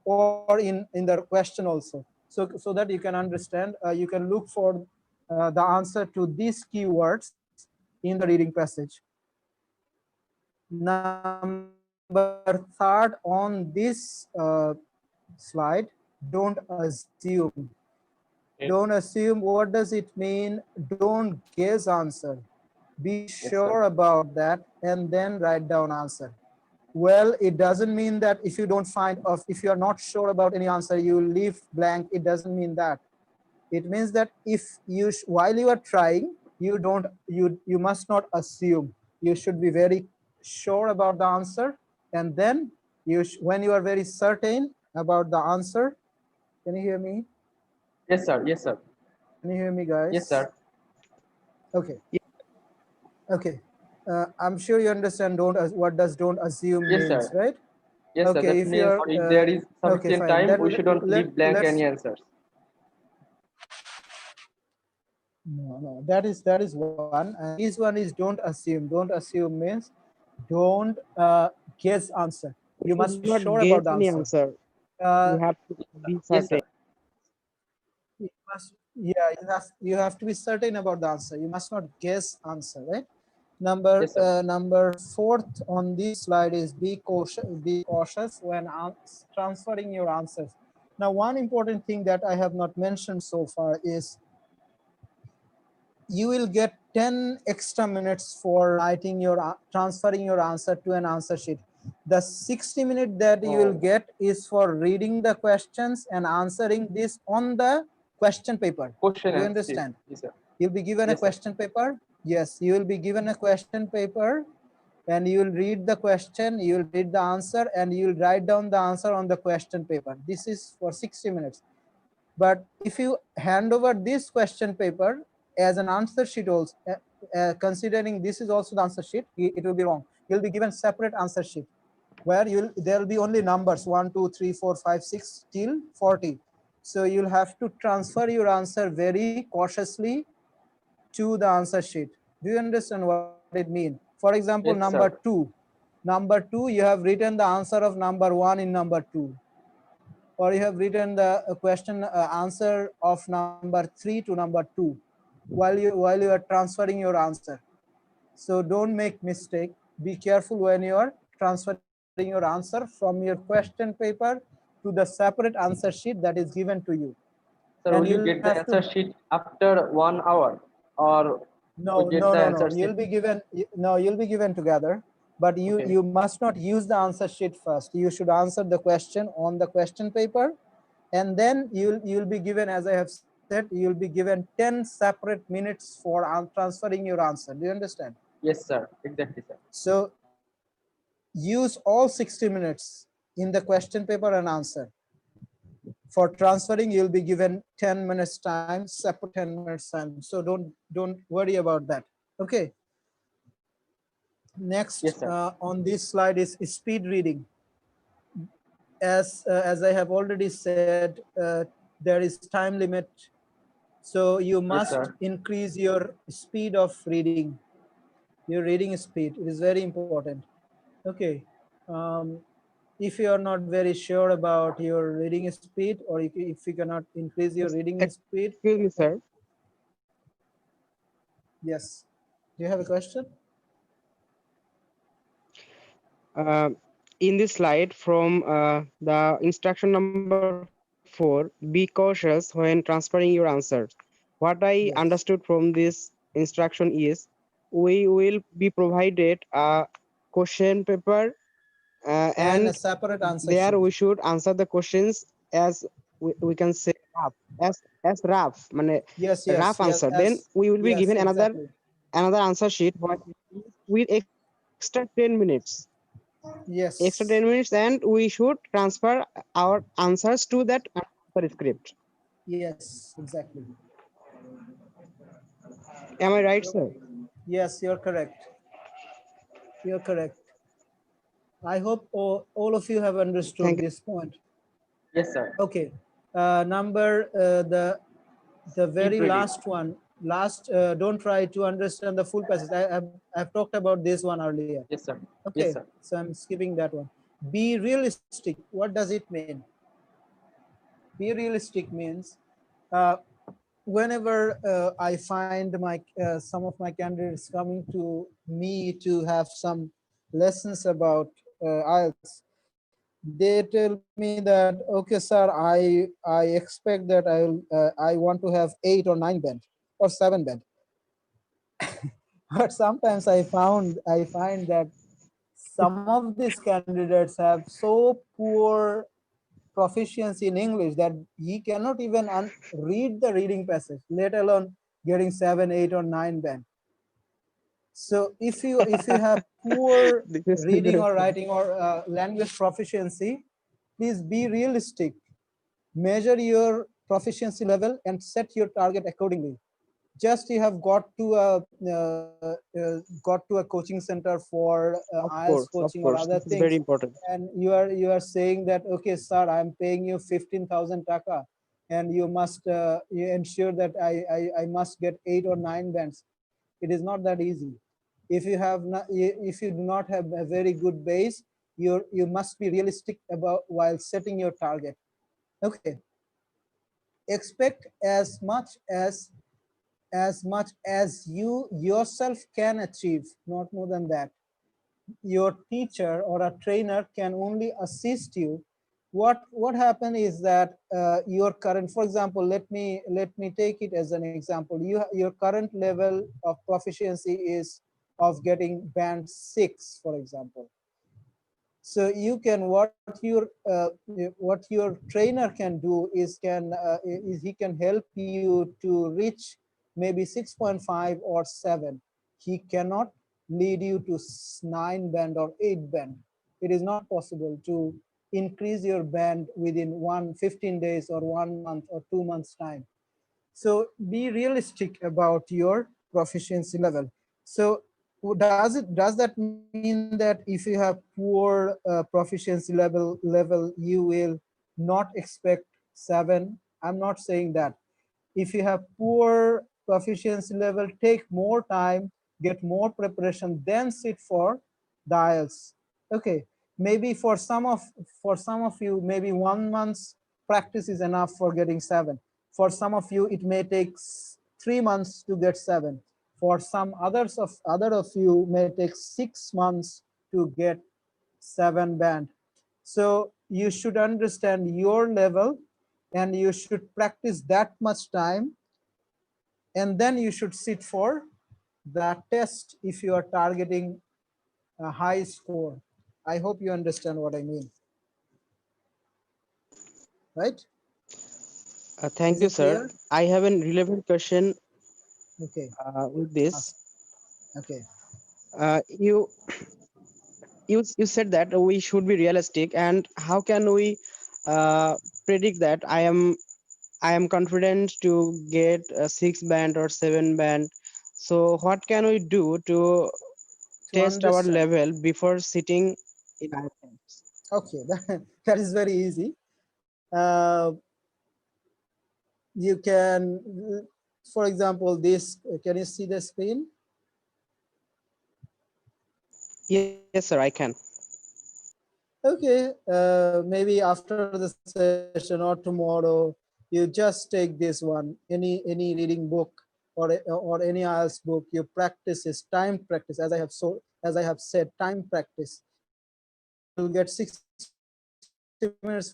or in the question also, so that you can understand. You can look for the answer to these keywords in the reading passage. Number 3 on this slide, don't assume. Don't assume. What does it mean? Don't guess answer. Be Yes, sir. sure about that and then write down answer. Well, it doesn't mean that if you don't find, or if you are not sure about any answer, you leave blank. It doesn't mean that. It means that if you while you are trying, you must not assume. You should be very sure about the answer, and then when you are very certain about the answer. Can you hear me? Yes, sir. Yes, sir. Can you hear me, Yes, guys? sir. Okay. Okay. I'm sure you understand what does don't assume Yes, means, sir. right? Yes, sir. Okay, That if means you're if there is okay, sufficient fine. time, we shouldn't leave blank Let's any answers. no, that is one, and this one is don't assume. Don't assume means don't guess answer. We You should must be not sure guess about the any answer. answer. Uh, We have to be Yes, certain. sir. yeah, you have to be certain about the answer. You must not guess answer, right? Number Yes, sir. number 4th on this slide is be cautious when transferring your answers. Now, one important thing that I have not mentioned so far is you will get 10 extra minutes for writing your transferring your answer to an answer sheet. The 60 minutes that you will get is for reading the questions and answering this on the question paper. Question Do you and sheet. understand? Yes, sir. You'll be given a Yes, sir. question paper. Yes, you will be given a question paper, and you will read the question, you will read the answer, and you will write down the answer on the question paper. This is for 60 minutes. But if you hand over this question paper as an answer sheet also, considering this is also the answer sheet, it will be wrong. You'll be given separate answer sheet where there will be only numbers 1, 2, 3, 4, 5, 6 till 40. So you'll have to transfer your answer very cautiously to the answer sheet. Do you understand what it means? For example, Yes, number sir. 2. Number 2, you have written the answer of number 1 in number 2. Or you have written the question answer of number 3 to number 2 while you are transferring your answer. So don't make mistake. Be careful when you are transferring your answer from your question paper to the separate answer sheet that is given to you. Sir, And will you you'll get the have to answer sheet after 1 hour, or we no, get no, the no, no. answer You'll sheet? be given no. You'll be given together, but Okay. you must not use the answer sheet first. You should answer the question on the question paper, and then you'll be given, as I have said, you'll be given 10 separate minutes for transferring your answer. Do you understand? Yes, sir. Exactly, sir. So use all 60 minutes in the question paper and answer. For transferring, you'll be given 10 minutes time, separate 10 minutes time. So don't worry about that. Okay. Next Yes, sir. on this slide is speed reading. As I have already said, there is time limit, so you Yes, must sir. increase your speed of reading. Your reading speed, it is very important. Okay. If you are not very sure about your reading speed, or if you cannot increase your reading speed, Excuse me, sir. yes. Do you have a question? In this slide from the instruction number 4, be cautious when transferring your answer. What I Yes. understood from this instruction is we will be provided a question paper And a and separate answer there sheet. we should answer the questions as we can say rough, as rough, mane Yes, rough yes, yes, answer. Then as we will be yes, given exactly. another answer sheet with extra 10 minutes. Extra 10 Yes, minutes, and we should transfer our answers to that answer script. yes, exactly. Am I right, sir? Yes, you're correct. You're correct. I hope all of you have understood Thank this point. Yes, sir. Okay. Number the very reading. last one. Last. Don't try to understand the full passage. I've talked about this one earlier. Yes, sir. Okay. Yes, sir. So I'm skipping that one. Be realistic. What does it mean? Be realistic means uh, whenever I find my some of my candidates coming to me to have some lessons about IELTS, they tell me that, okay, sir, I expect that I want to have 8 or 9 band or 7 band. But sometimes I find that some of these candidates have so poor proficiency in English that he cannot even read the reading passage, let alone getting 7, 8, or 9 band. So if you have poor this is reading or writing or language proficiency, please be realistic. Measure your proficiency level and set your target accordingly. Just you have got to a coaching center for IELTS of coaching or course, other this is very things, important. and you are saying that, okay, sir, I'm paying you 15,000 taka, and you must you ensure that I must get 8 or 9 bands. It is not that easy. If you have not, if you do not have a very good base, you must be realistic about while setting your target. Okay, expect as much as you yourself can achieve, not more than that. Your teacher or a trainer can only assist you what happened is that your current, for example, let me take it as an example. Your current level of proficiency is of getting band 6, for example. So you can, what your trainer can do is he can help you to reach maybe 6.5 or 7. He cannot lead you to 9 band or 8 band. It is not possible to increase your band within 15 days or 1 month or 2 months time. So be realistic about your proficiency level. So does that mean that if you have poor proficiency level you will not expect 7? I'm not saying that. If you have poor proficiency level, take more time, get more preparation, then sit for the IELTS. Okay, maybe for some of you, maybe 1 month's practice is enough for getting 7. For some of you, it may take 3 months to get 7. For some other of you may take 6 months to get 7 band. So you should understand your level and you should practice that much time, and then you should sit for the test if you are targeting a high score. I hope you understand what I mean, right? Thank Is you, it sir. clear? I have a relevant question Okay, with this. ask. Okay. You you said that we should be realistic, and how can we predict that I am confident to get a 6 band or 7 band? So what can we do to To test our understand. level before sitting in IELTS? Okay, that is very easy. You can, for example, this, can you see the screen? Yes, sir, I can. Okay, maybe after the session or tomorrow, you just take this one, any reading book or any IELTS book. You practice is time practice, as I have said, time practice. You will get 60 minutes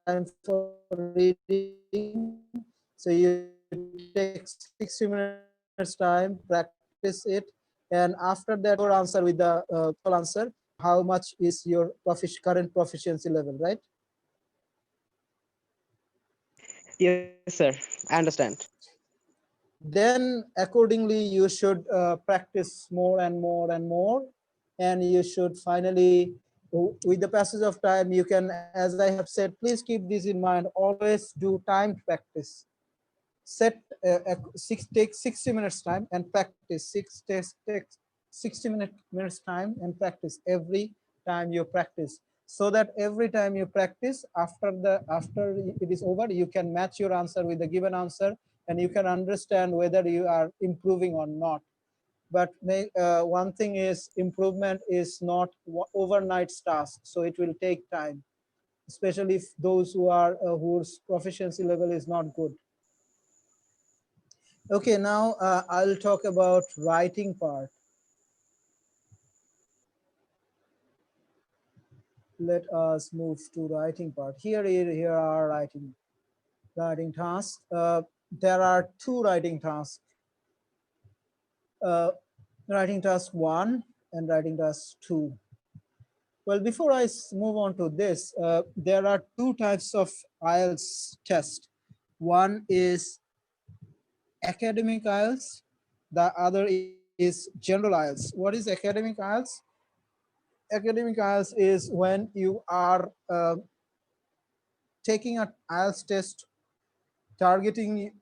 time for reading. So you take 60 minutes time, practice it, and after that you give your answer with the truthful answer. How much is your current proficiency level, right? Yes, sir, I understand. Then accordingly you should practice more and more and more, and you should finally, with the passage of time, you can, as I have said, please keep this in mind, always do timed practice. Set take 60 minutes time and practice. Take 60 minutes time and practice every time you practice, so that every time you practice, after it is over, you can match your answer with the given answer, and you can understand whether you are improving or not. But one thing is, improvement is not overnight task, so it will take time, especially if those whose proficiency level is not good. Okay, now I'll talk about writing part. Let us move to writing part. Here are writing tasks. There are 2 writing tasks. Uh, writing task 1 and writing task 2. Well, before I move on to this, there are 2 types of IELTS test. One is academic IELTS. The other is general IELTS. What is academic IELTS? Academic IELTS is when you are taking an IELTS test targeting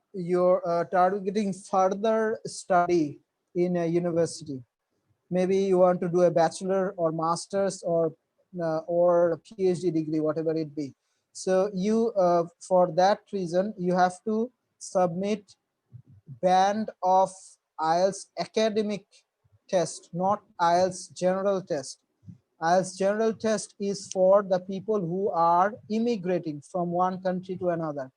targeting further study in a university. Maybe you want to do a bachelor or master's or PhD degree, whatever it be. So you for that reason you have to submit band of IELTS academic test, not IELTS general test. IELTS general test is for the people who are immigrating from one country to another.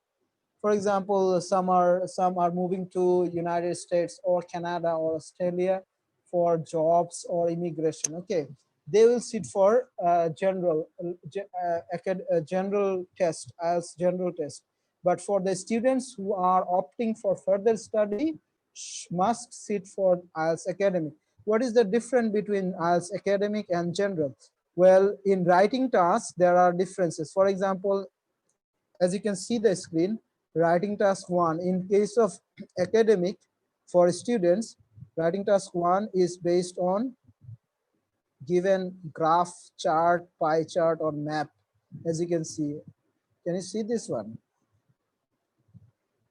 For example, some are moving to United States or Canada or Australia for jobs or immigration. Okay, they will sit for general test as general test. But for the students who are opting for further study, must sit for IELTS academic. What is the difference between IELTS academic and general? Well, in writing tasks, there are differences. For example, as you can see the screen, writing task 1, in case of academic for students, writing task 1 is based on given graph, chart, pie chart, or map, as you can see. Can you see this one?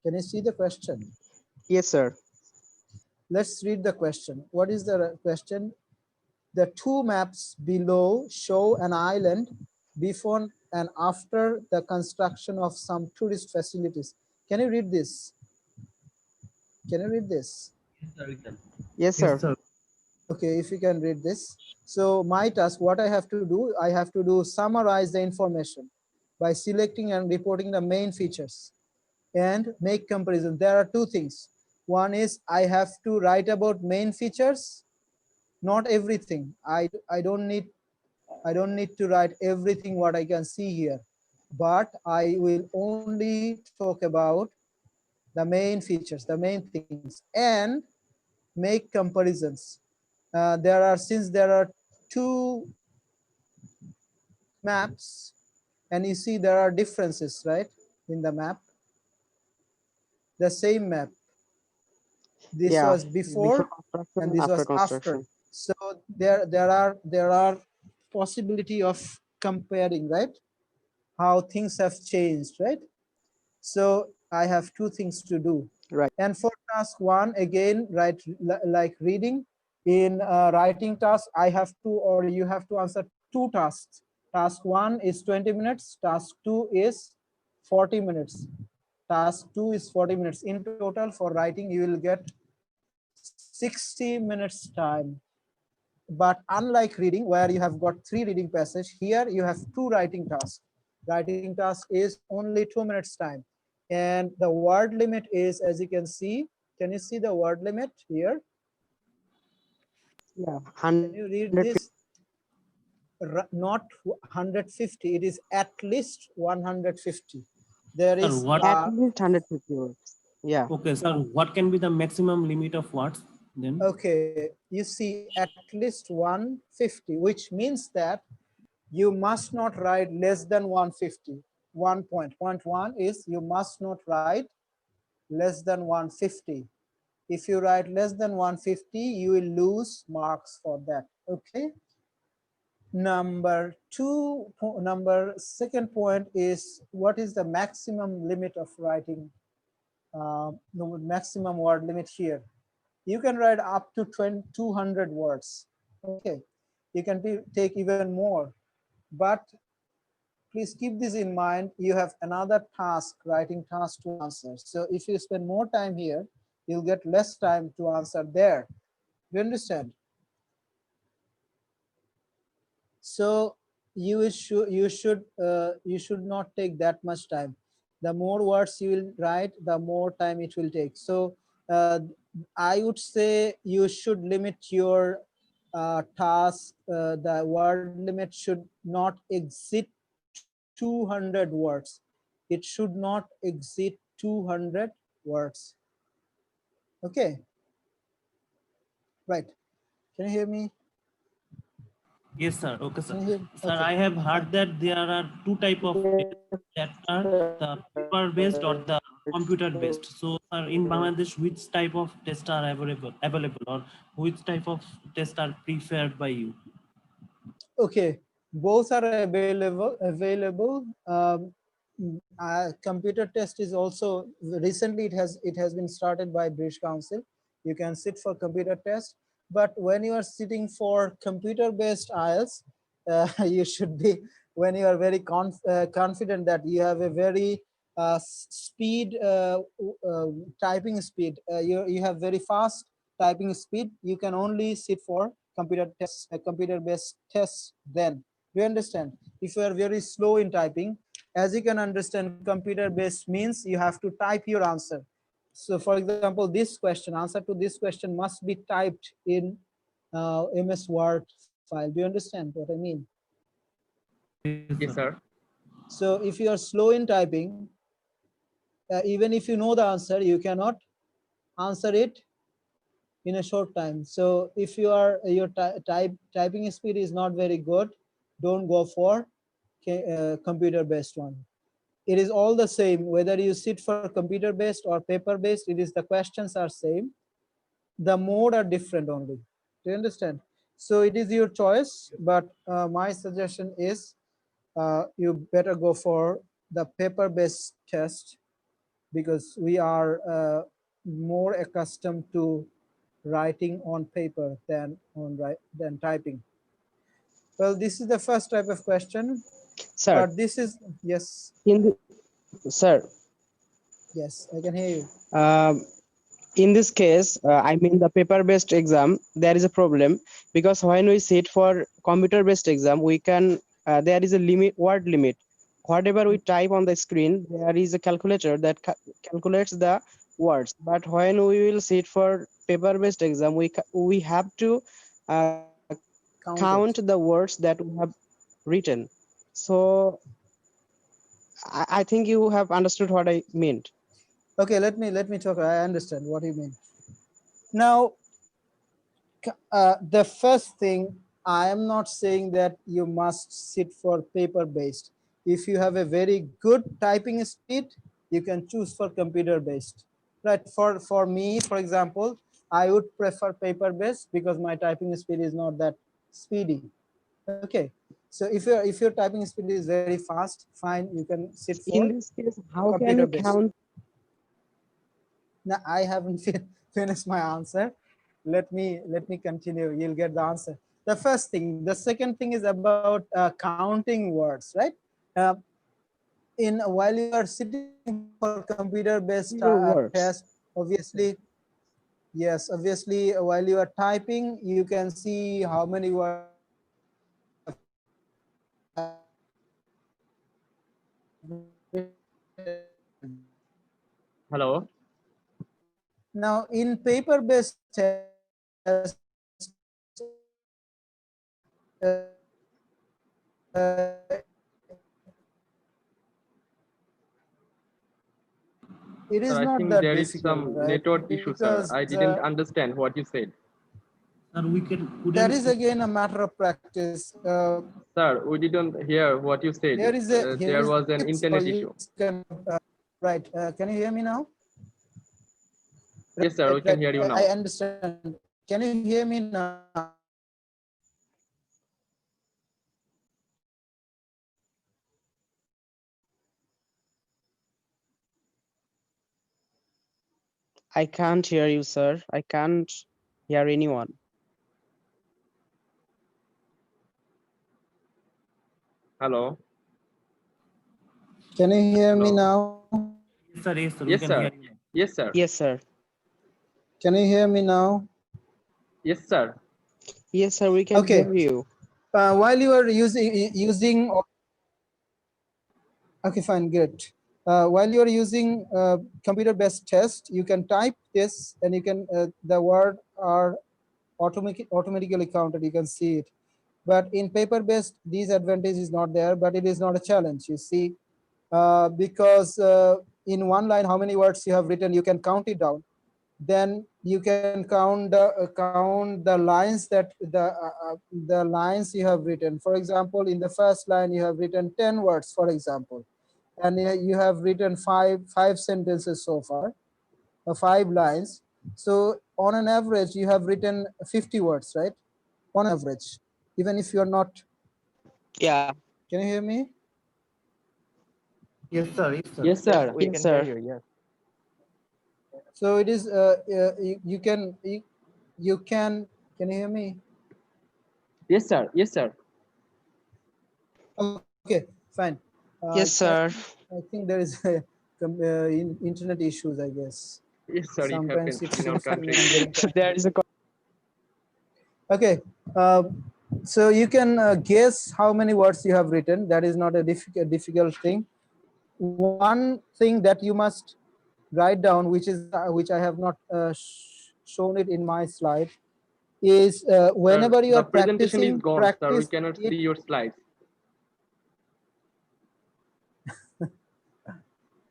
Can you see the question? Yes, sir. Let's read the question. What is the question? The two maps below show an island before and after the construction of some tourist facilities. Can you read this? Can you read this? Yes, sir, we can. Yes, Yes, sir. sir. Okay, if you can read this. So my task, what I have to do, I have to do summarize the information by selecting and reporting the main features and make comparison. There are two things. One is I have to write about main features, not everything. I don't need to write everything what I can see here, but I will only talk about the main features, the main things, and make comparisons. Since there are two maps, and you see there are differences, right, in the map. The same map. This Yeah. was Before before, and construction, this after was after. construction. So there are possibility of comparing, right? How things have changed, right? So I have two things to do. Right. And for task 1, again, right, like reading. In writing task, I have to, or you have to answer two tasks. Task 1 is 20 minutes. Task 2 is 40 minutes. Task 2 is 40 minutes. In total for writing, you will get 60 minutes time. But unlike reading, where you have got 3 reading passage, here you have 2 writing tasks. Writing task is only 2 minutes time. And the word limit is, as you can you see the word limit here? Yeah. Can you read this? Not 150, it is at least 150. There Sir, is what? At least 150 words. Yeah. Okay, sir. What can be the maximum limit of words then? okay, you see at least 150, which means that you must not write less than 150. Point one is you must not write less than 150. If you write less than 150, you will lose marks for that. Okay. Second point is, what is the maximum limit of writing? The maximum word limit here. You can write up to 200 words. Okay. You can take even more, but please keep this in mind. You have another task, writing task to answer. So if you spend more time here, you'll get less time to answer there. You understand? So you should not take that much time. The more words you will write, the more time it will take. So I would say you should limit your task. The word limit should not exceed 200 words. It should not exceed 200 words. Okay, right. Can you hear me? Yes, sir. Okay, sir. Can you hear? Sir, Okay, I have heard fine. that there are two type of tests that are the paper based or the computer based. So, sir, in Bangladesh, which type of tests are available, or which type of tests are preferred by you? Okay, both are available. Computer test is also recently it has been started by British Council. You can sit for computer test, but when you are sitting for computer based IELTS, you should be, when you are very confident that you have a very speed typing speed, you have very fast typing speed, you can only sit for computer tests, computer based tests. Then do you understand? If you are very slow in typing, as you can understand, computer based means you have to type your answer. So for example, this question, answer to this question must be typed in MS Word file. Do you understand what I mean? Yes, sir. So if you are slow in typing, even if you know the answer, you cannot answer it in a short time. So if you are your typing speed is not very good, don't go for computer based one. It is all the same whether you sit for computer based or paper based. It is the questions are same, the mode are different only. Do you understand? So it is your choice, but my suggestion is you better go for the paper based test, because we are more accustomed to writing on paper than typing. Well, this is the first type of question, Sir, but this is, yes, in the, sir, yes, I can hear you. in this case, I mean the paper-based exam, there is a problem because when we sit for computer-based exam, we can there is a limit, word limit. Whatever we type on the screen, there is a calculator that calculates the words. But when we will sit for paper-based exam, we have to count Count the it. words that we have written. So I think you have understood what I meant. Okay, let me talk. I understand what you mean. Now, the first thing, I am not saying that you must sit for paper based. If you have a very good typing speed, you can choose for computer based. Right? For me, for example, I would prefer paper based because my typing speed is not that speedy. Okay. So if your typing speed is very fast, fine, you can sit In for this case, how can computer you based. count? Now I haven't finished my answer. Let me continue. You'll get the answer. The first thing. The second thing is about counting words, right? Uh, in while you are sitting for computer-based Your test, words. obviously, yes, obviously, while you are typing, you can see how many words you have written. Hello. Now, in paper-based test, it Sir, is I not think that there is difficult, some right? network issue, sir. Because I didn't understand what you said. And we can that is again a matter of practice. Sir, we didn't hear what you said. Here There is was an so internet you issue. can right. Can you hear me now? Yes, sir, we Right, can right. hear you I now. understand. Can you hear me now? I can't hear you, sir. I can't hear anyone. Hello. Can you hear me Hello. now? yes, sir, we Yes, can hear sir. you. Yes, sir. Yes, sir. Can you hear me now? Yes, sir. Yes, sir. We can Okay. hear you. While you are using okay, fine, good. While you are using computer-based test, you can type this, and you can the word are automatically counted. You can see it. But in paper-based, these advantage is not there. But it is not a challenge. You see, because in one line, how many words you have written, you can count it down. Then you can count the lines that the lines you have written. For example, in the first line, you have written 10 words, for example, and you have written five sentences so far, 5 lines. So on an average, you have written 50 words, right? On average, even if you are not. Yeah. Can you hear me? Yes, sir. Yes, sir. Yes, Yes, sir. we Yes, can hear sir. you. Yes. So it is you can you can you hear me? Yes, sir. Yes, sir. Okay, fine. Yes, sir. I think there is internet issues, I guess. Yes, sir. It Sometimes happens it in our seems to me country. I'm getting There is a okay. So you can guess how many words you have written. That is not a difficult thing. One thing that you must write down, which I have not shown it in my slide. is Sir, whenever you the are presentation is practicing, gone, sir. We practice cannot it. see your slides.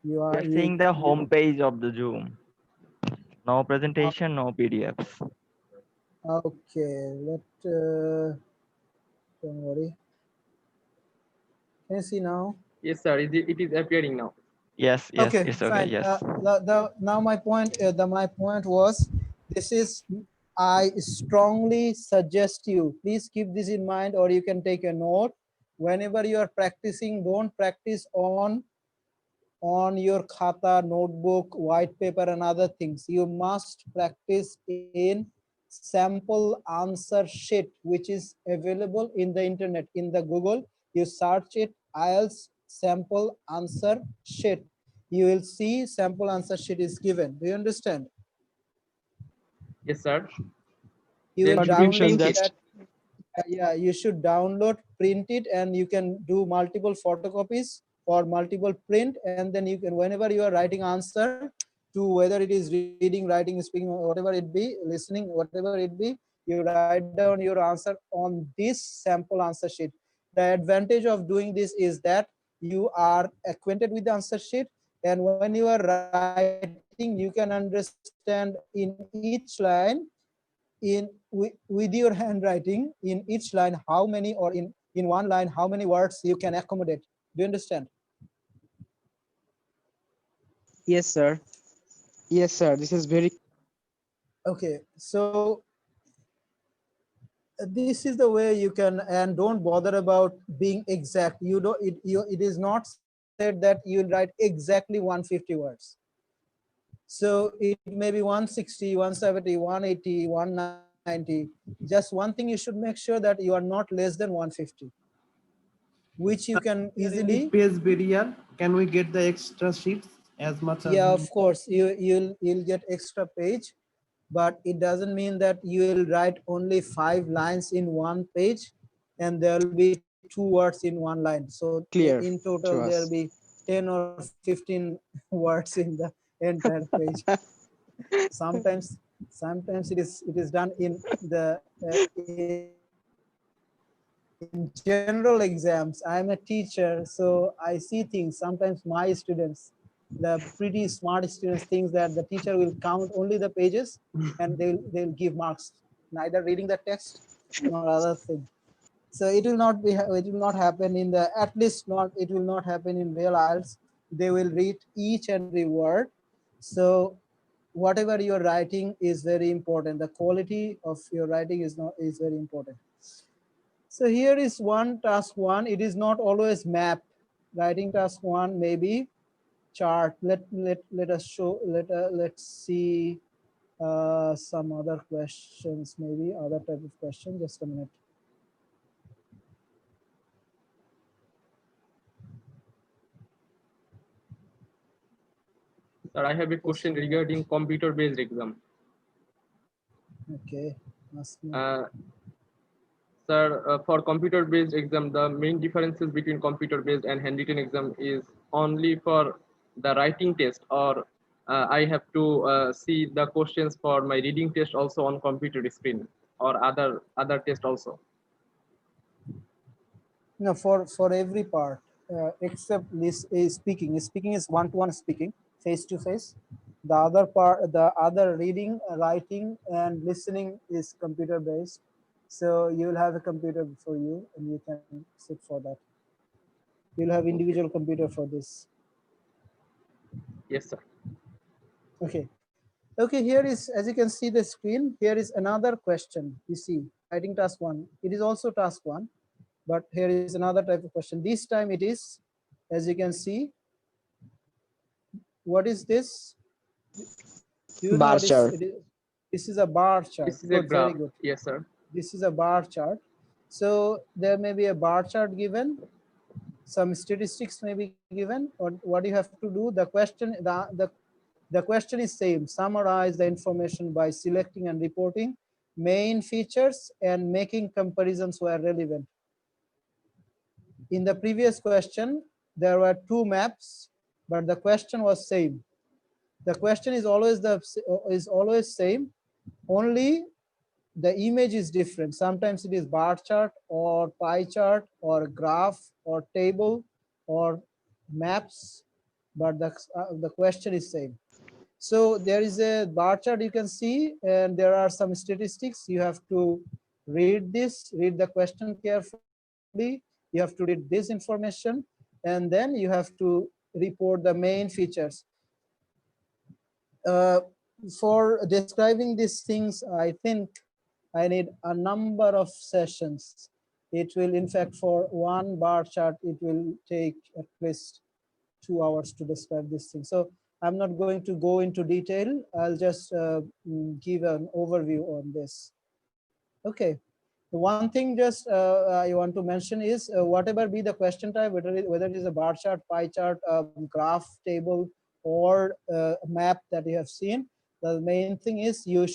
You We are are seeing the you home page of the Zoom. No presentation, no PDFs. okay? Don't worry. Can you see now? Yes, sir. It is appearing now. Yes, Okay, it's okay. fine. Yes. Now my point was, this is, I strongly suggest you, please keep this in mind, or you can take a note. Whenever you are practicing, don't practice on your khata, notebook, white paper, and other things. You must practice in sample answer sheet, which is available in the internet, in the Google. You search it, IELTS sample answer sheet. You will see sample answer sheet is given. Do you understand? Yes, sir. You Then will should we download print it? that. Yeah, you should download, print it, and you can do multiple photocopies or multiple print, and then you can, whenever you are writing answer to, whether it is reading, writing, speaking, or whatever it be, listening, whatever it be, you write down your answer on this sample answer sheet. The advantage of doing this is that you are acquainted with the answer sheet, and when you are writing, you can understand in each line, with your handwriting, in each line, how many, or in one line, how many words you can accommodate. Do you understand? Yes, sir. Yes, sir. This is very Okay, so this is the way you can, and don't bother about being exact. You don't, it is not said that you will write exactly 150 words. So it may be 160, 170, 180, 190. Just one thing, you should make sure that you are not less than 150, which you can There any easily. page barrier? Can we get the extra sheets as much as Yeah, we of course, you'll get extra page, but it doesn't mean that you will write only 5 lines in one page, and there will be 2 words in one line. So clear in total, to there will us. be 10 or 15 words in the entire page. Sometimes it is done in the in general exams. I'm a teacher, so I see things. Sometimes my students, the pretty smart students, think that the teacher will count only the pages and they'll give marks, neither reading the text nor other thing. So it will not be, it will not happen in the, at least not, it will not happen in real IELTS. They will read each and every word. So whatever you're writing is very important. The quality of your writing is very important. So here is one task one. It is not always mapped. Writing task one may be chart. Let us show. Let's see some other questions. Maybe other type of question. Just a minute. Sir, I have a Just a question minute. regarding computer-based exam. Okay. Ask me. Sir, for computer-based exam, the main differences between computer-based and handwritten exam is only for the writing test, or I have to see the questions for my reading test also on computer screen, or other test also. No, for every part, except this is speaking. Speaking is one-to-one speaking, face to face. The other part, the other reading, writing, and listening is computer based. So you will have a computer for you, and you can sit for that. You'll have Okay. individual computer for this. Yes, sir. Okay. Okay, here is, as you can see the screen, here is another question. You see, writing task one. It is also task one, but here is another type of question. This time it is, as you can see, what is this? Do you know Bar what is chart. it? This is a bar chart. This is a Good, very graph. good. Yes, sir. This is a bar chart. So there may be a bar chart given. Some statistics may be given. Or what you have to do? The question is same. Summarize the information by selecting and reporting main features and making comparisons where relevant. In the previous question, there were 2 maps, but the question was same. The question is always same. Only the image is different. Sometimes it is bar chart or pie chart or graph or table or maps, but the question is same. So there is a bar chart you can see, and there are some statistics. You have to read this, read the question carefully. You have to read this information, and then you have to report the main features. Uh, for describing these things, I think I need a number of sessions. It will, in fact, for one bar chart, it will take at least 2 hours to describe this thing. So I'm not going to go into detail. I'll just give an overview on this. Okay. The one thing just I want to mention is whatever be the question type, whether it is a bar chart, pie chart, graph, table, or map that you have seen, the main thing is you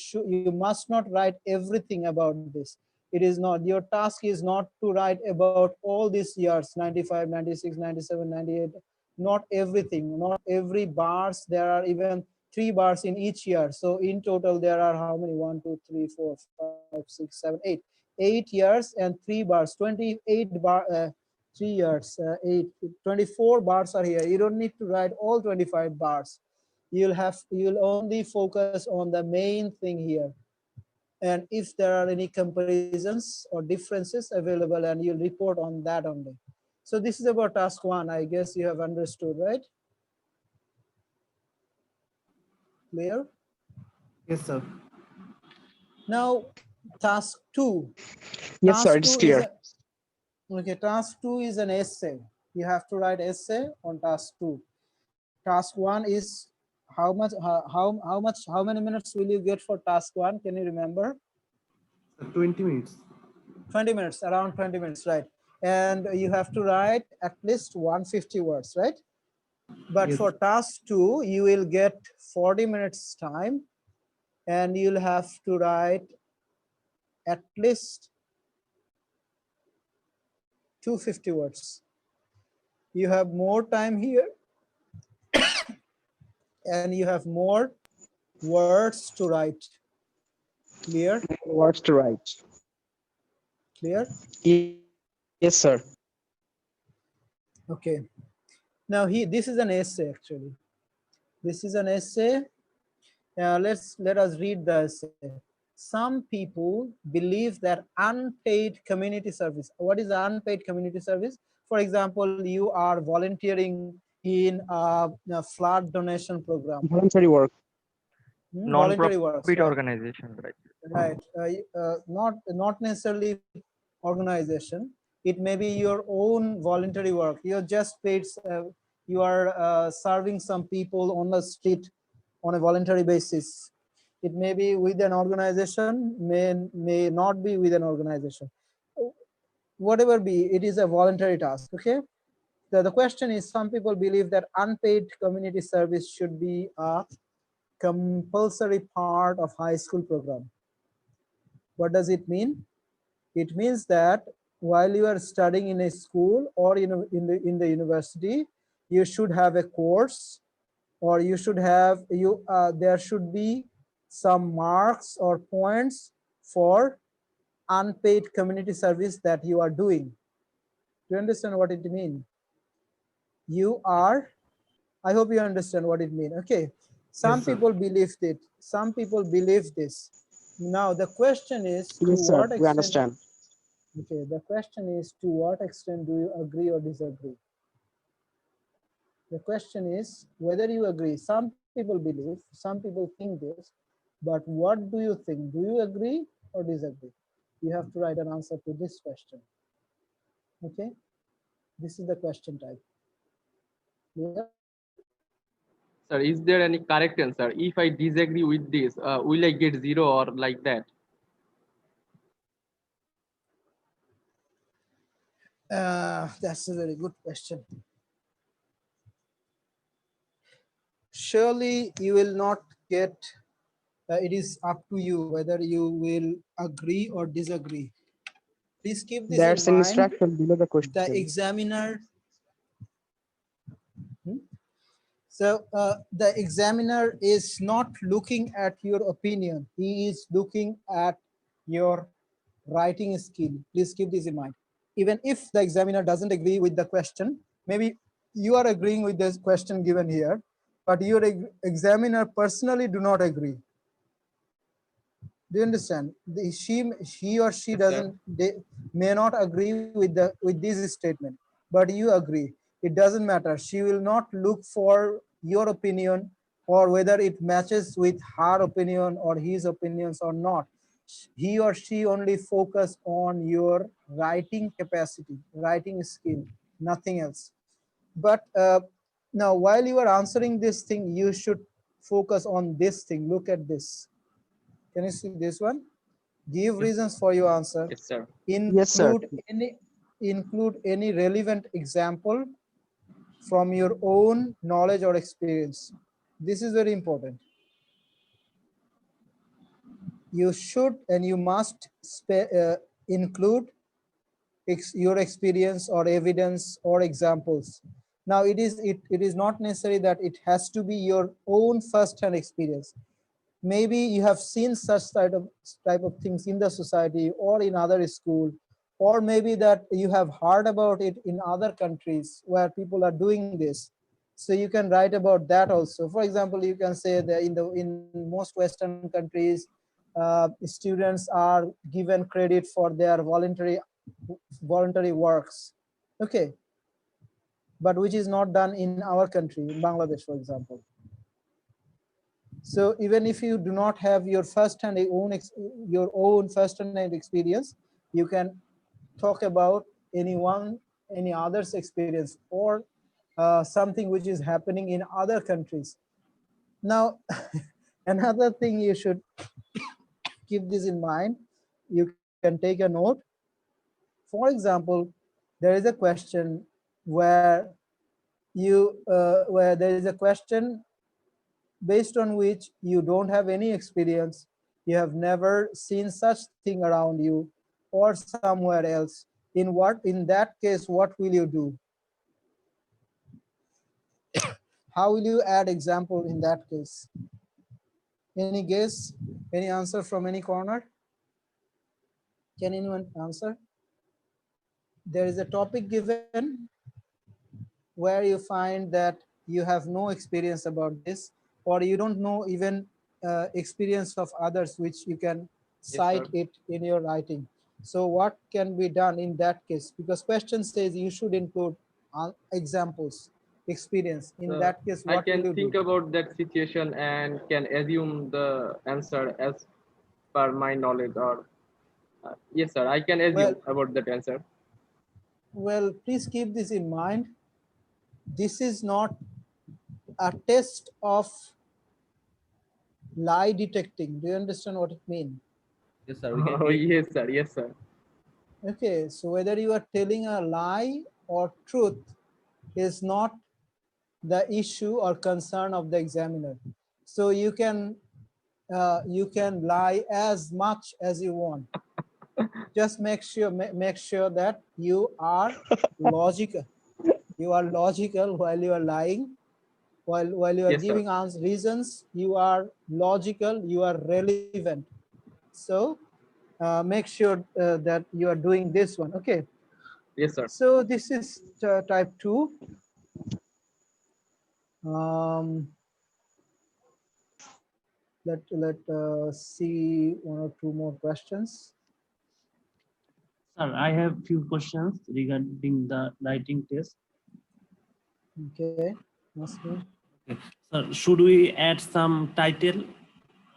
must not write everything about this. It is not, your task is not to write about all these years, 95, 96, 97, 98, not everything, not every bars. There are even 3 bars in each year. So in total, there are how many? 1, 2, 3, 4, 5, 6, 7, 8. 8 years and 3 bars, 3 years, 24 bars are here. You don't need to write all 25 bars. You'll only focus on the main thing here. And if there are any comparisons or differences available, and you'll report on that only. So this is about task 1. I guess you have understood, right? Clear? Yes, sir. Now, task 2. Yes, sir, Task it's 2 is clear. okay. Task 2 is an essay. You have to write essay on task 2. Task 1 is how many minutes will you get for task 1? Can you remember? 20 minutes. 20 minutes, around 20 minutes, right? And you have to write at least 150 words, right? But Yes. for task 2, you will get 40 minutes time, and you'll have to write at least 250 words. You have more time here, and you have more words to write. Clear? Words to write. Clear? Yes, sir. Okay. Now this is an essay actually. This is an essay. Let us read the essay. Some people believe that unpaid community service. What is unpaid community service? For example, you are volunteering in a flood donation program. Voluntary work. Voluntary works, Non-profit right? organization, right? Right. Not necessarily organization. It may be your own voluntary work. You're just paid. You are serving some people on the street on a voluntary basis. It may be with an organization, may not be with an organization. Whatever be, it is a voluntary task. Okay. The question is, some people believe that unpaid community service should be a compulsory part of high school program. What does it mean? It means that while you are studying in a school or in the university, you should have a course, or you should have there should be some marks or points for unpaid community service that you are doing. Do you understand what it means? I hope you understand what it means. Okay. Some Yes, sir. people believe it. Some people believe this. Now the question is, to Yes, sir. what We extent? understand. Okay, the question is, to what extent do you agree or disagree? The question is whether you agree. Some people believe, some people think this, but what do you think? Do you agree or disagree? You have to write an answer to this question. Okay, this is the question type. Clear? Sir, is there any correct answer? If I disagree with this, will I get 0 or like that? That's a very good question. Surely you will not get, it is up to you whether you will agree or disagree. Please keep this in That's an mind. instruction below the question. The examiner. So the examiner is not looking at your opinion. He is looking at your writing skill. Please keep this in mind. Even if the examiner doesn't agree with the question, maybe you are agreeing with this question given here, but your examiner personally do not agree. Do you understand? He or she Yes, sir. doesn't, they may not agree with this statement, but you agree. It doesn't matter. She will not look for your opinion or whether it matches with her opinion or his opinions or not. He or she only focus on your writing capacity, writing skill, nothing else. But now, while you are answering this thing, you should focus on this thing. Look at this. Can you see this one? Give Yes, reasons for your answer. yes, sir. Yes, sir. Include any relevant example from your own knowledge or experience. This is very important. You should and you must include your experience or evidence or examples. Now it is not necessary that it has to be your own first-hand experience. Maybe you have seen such type of things in the society or in other school, or maybe that you have heard about it in other countries where people are doing this. So you can write about that also. For example, you can say that in most Western countries, students are given credit for their voluntary works. Okay, but which is not done in our country, in Bangladesh, for example. So even if you do not have your own first-hand experience, you can talk about any other's experience or something which is happening in other countries. Now, another thing you should keep this in mind. You can take a note. For example, there is a question where where there is a question based on which you don't have any experience, you have never seen such thing around you or somewhere else. In that case, what will you do? How will you add example in that case? Any guess? Any answer from any corner? Can anyone answer? There is a topic given where you find that you have no experience about this, or you don't know even experience of others which you can Yes, cite sir. it in your writing. So what can be done in that case? Because question says you should include examples, experience. In So that case, I what will can you think do? about that situation and can assume the answer as per my knowledge, or yes, sir. I can Well, assume about that answer. please keep this in mind. This is not a test of lie detecting. Do you understand what it means? Yes, sir. We can Oh, click. yes, sir. Yes, sir. Okay, so whether you are telling a lie or truth is not the issue or concern of the examiner. So you can lie as much as you want. Just make sure that you are logical. You are logical while you are lying. While you are Yes, sir. giving us reasons, you are logical. You are relevant. So make sure that you are doing this one. Okay. Yes, sir. So this is type 2. Um, let see one or two more questions. Sir, I have few questions regarding the writing test. Okay, ask me. Okay. Sir, should we add some title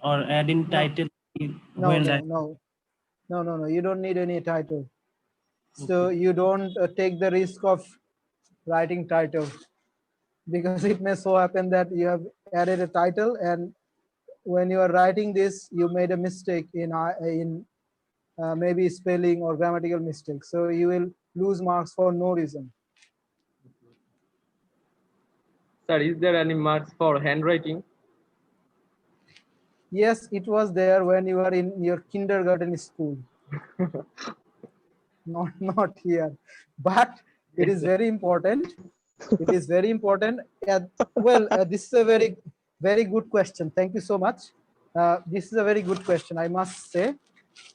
or add in No, title no, when no, writing? no, no. You don't need any title. So Okay. you don't take the risk of writing title, because it may so happen that you have added a title and when you are writing this, you made a mistake in maybe spelling or grammatical mistake. So you will lose marks for no reason. Sir, is there any marks for handwriting? Yes, it was there when you were in your kindergarten school. Not here, but it Yes, is sir. very important. It is very important. This is a very good question. Thank you so much. This is a very good question, I must say.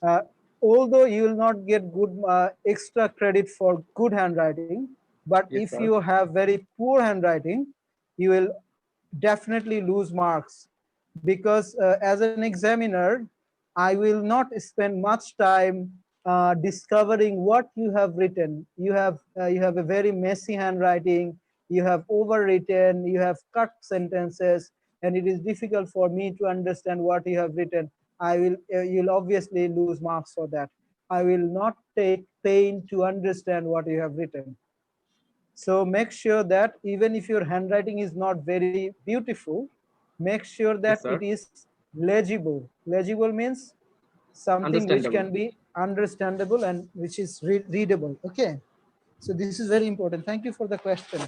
Uh, Although you will not get good extra credit for good handwriting, but Yes, if sir. you have very poor handwriting, you will definitely lose marks, because as an examiner, I will not spend much time discovering what you have written. You have a very messy handwriting, you have overwritten, you have cut sentences, and it is difficult for me to understand what you have written. You'll obviously lose marks for that. I will not take pain to understand what you have written. So make sure that even if your handwriting is not very beautiful, make sure Yes, that sir. it is legible. Legible means something which Understandable. can be understandable and which is readable. Okay. So this is very important. Thank you for the question.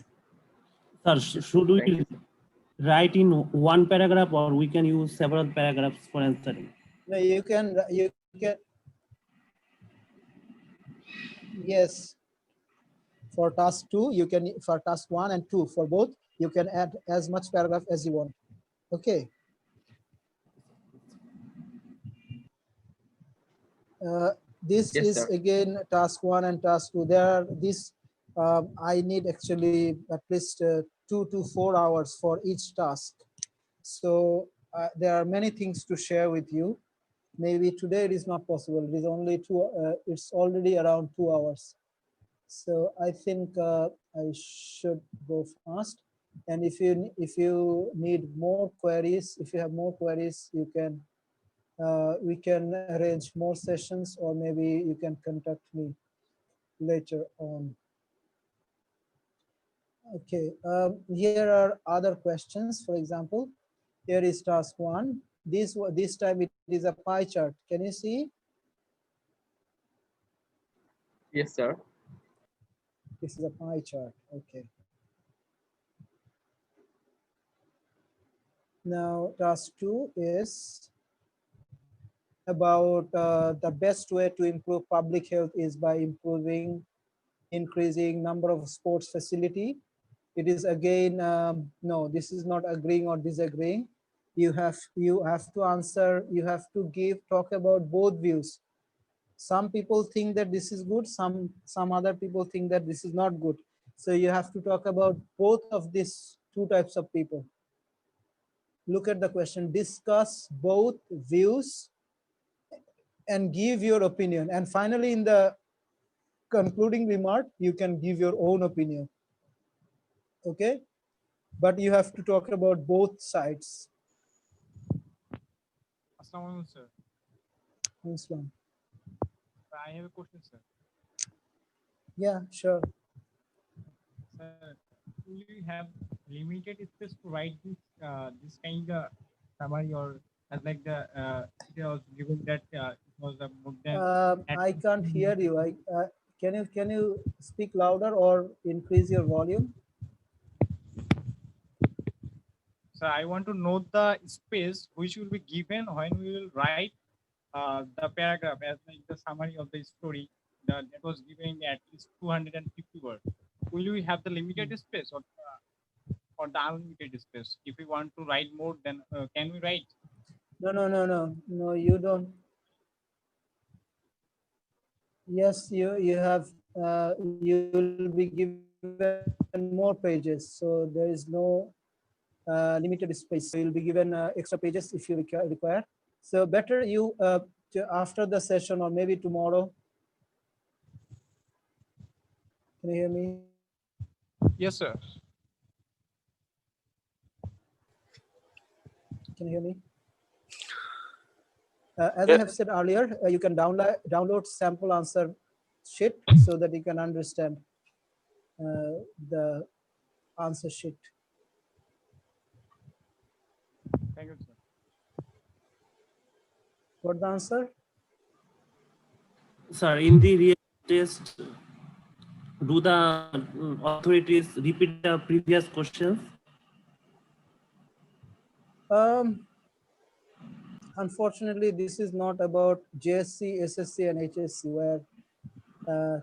Sir, should Thank you, we sir. write in one paragraph, or we can use several paragraphs for answering? No, you can, yes. For task 2, you can, for task 1 and 2, for both, you can add as much paragraph as you want. Okay. This Yes, is sir. again task 1 and task 2. There are this, I need actually at least 2 to 4 hours for each task. So there are many things to share with you. Maybe today it is not possible. It is only it's already around 2 hours. So I think I should go fast. And if you need more queries, if you have more queries, you can we can arrange more sessions, or maybe you can contact me later on. Okay, here are other questions. For example, here is task 1. This time it is a pie chart. Can you see? Yes, sir. This is a pie chart. Okay. Now task 2 is about the best way to improve public health is by increasing number of sports facility. It is again, no, this is not agreeing or disagreeing. You have to answer, you have to talk about both views. Some people think that this is good, some other people think that this is not good. So you have to talk about both of these two types of people. Look at the question, discuss both views and give your opinion. And finally, in the concluding remark, you can give your own opinion. Okay? But you have to talk about both sides. Assalamualaikum, sir. Islam. I have a question, sir. Yeah, sure. Sir, will you have limited space to write this kind of summary, or as like the it was given that it was a more than I can't hear you. Can you speak louder or increase your volume? So I want to know the space which will be given when we will write the paragraph as like the summary of the story that was given at least 250 words. Will we have the limited space or the unlimited space? If we want to write more, then can we write? No, you don't. Yes, you have you will be given more pages, so there is no limited space. So you'll be given extra pages if you require. So better you after the session or maybe tomorrow. Can you hear me? Yes, sir. Can you hear me? As I Yeah. have said earlier, you can download sample answer sheet so that you can understand the answer sheet. Thank you, sir. What the answer? Sir, in the real test, do the authorities repeat the previous questions? Unfortunately, this is not about JSC, SSC, and HSC where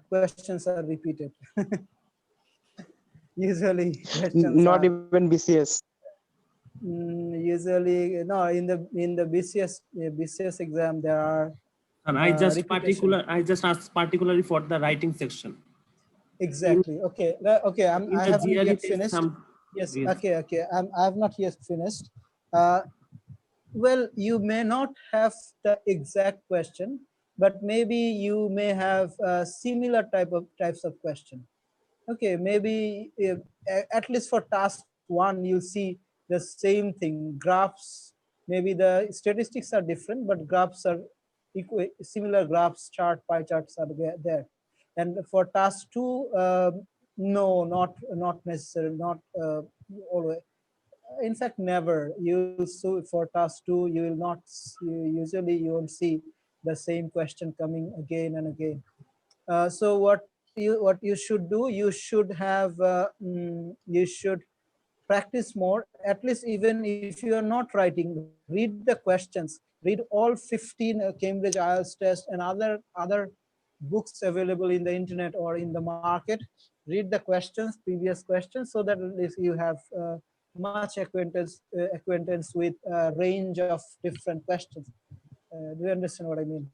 questions are repeated. Usually, questions Not are even BCS. usually no in the BCS exam there are And repetition. I just asked particularly for the writing section. Exactly. Okay. Okay. In I the haven't GRE yet test, finished. some Yes. yes. Okay. Okay. I have not yet finished. Uh, well, you may not have the exact question, but maybe you may have similar types of question. Okay, maybe at least for task one, you'll see the same thing. Graphs, maybe the statistics are different, but graphs are similar. Graphs, pie charts are there. And for task two, no, not necessarily, not always. In fact, never. You'll so for task two, you will not. Usually, you won't see the same question coming again and again. So what you should do, you should have you should practice more. At least even if you are not writing, read the questions, read all 15 Cambridge IELTS test and other books available in the internet or in the market. Read the questions, previous questions, so that at least you have much acquaintance with a range of different questions. Do you understand what I mean?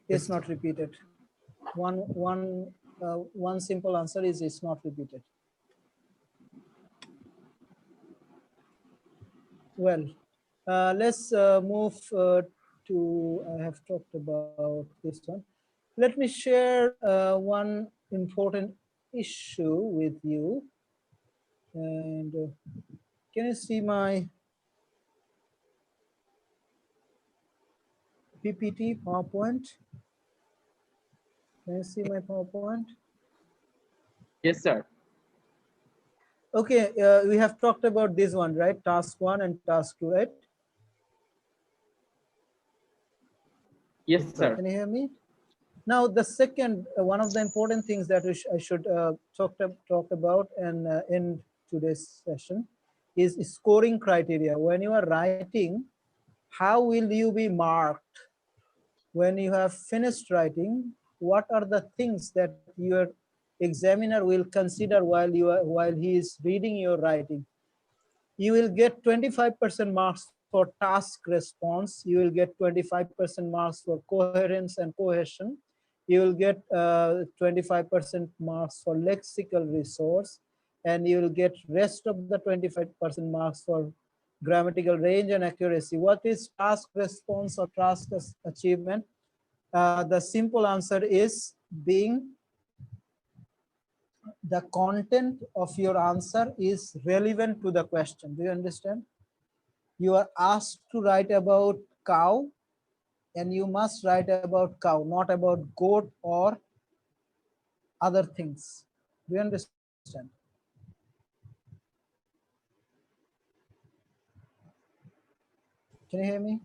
It's not repeated. One simple answer is it's not repeated. Well, let's move to, I have talked about this one. Let me share one important issue with you. And can you see my PPT PowerPoint? Can you see my PowerPoint? Yes, sir. Okay, we have talked about this one, right? Task one and task two, right? Yes, sir. Can you hear me? Now, the second, one of the important things that I should talk about and end today's session is scoring criteria. When you are writing, how will you be marked? When you have finished writing, what are the things that your examiner will consider while he is reading your writing? You will get 25% marks for task response. You will get 25% marks for coherence and cohesion. You will get 25% marks for lexical resource, and you will get rest of the 25% marks for grammatical range and accuracy. What is task response or task achievement? The simple answer is being the content of your answer is relevant to the question. Do you understand? You are asked to write about cow, and you must write about cow, not about goat or other things. Do you understand? Can you hear me?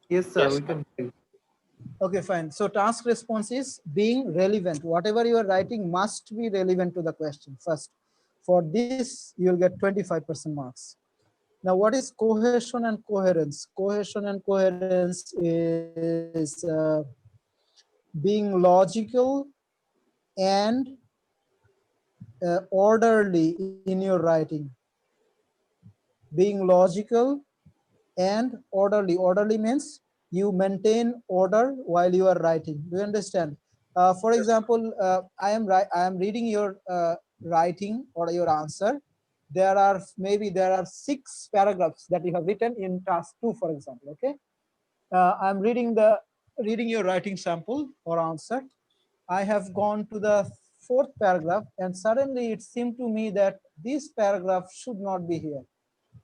Yes, sir. We can. Okay, fine. So task response is being relevant. Whatever you are writing must be relevant to the question first. For this, you'll get 25% marks. Now, what is cohesion and coherence? Cohesion and coherence is being logical and orderly in your writing. Being logical and orderly. Orderly means you maintain order while you are writing. Do you understand? For example, I am reading your writing or your answer. There are 6 paragraphs that you have written in task 2, for example. Okay, I'm reading your writing sample or answer. I have gone to the 4th paragraph, and suddenly it seemed to me that this paragraph should not be here.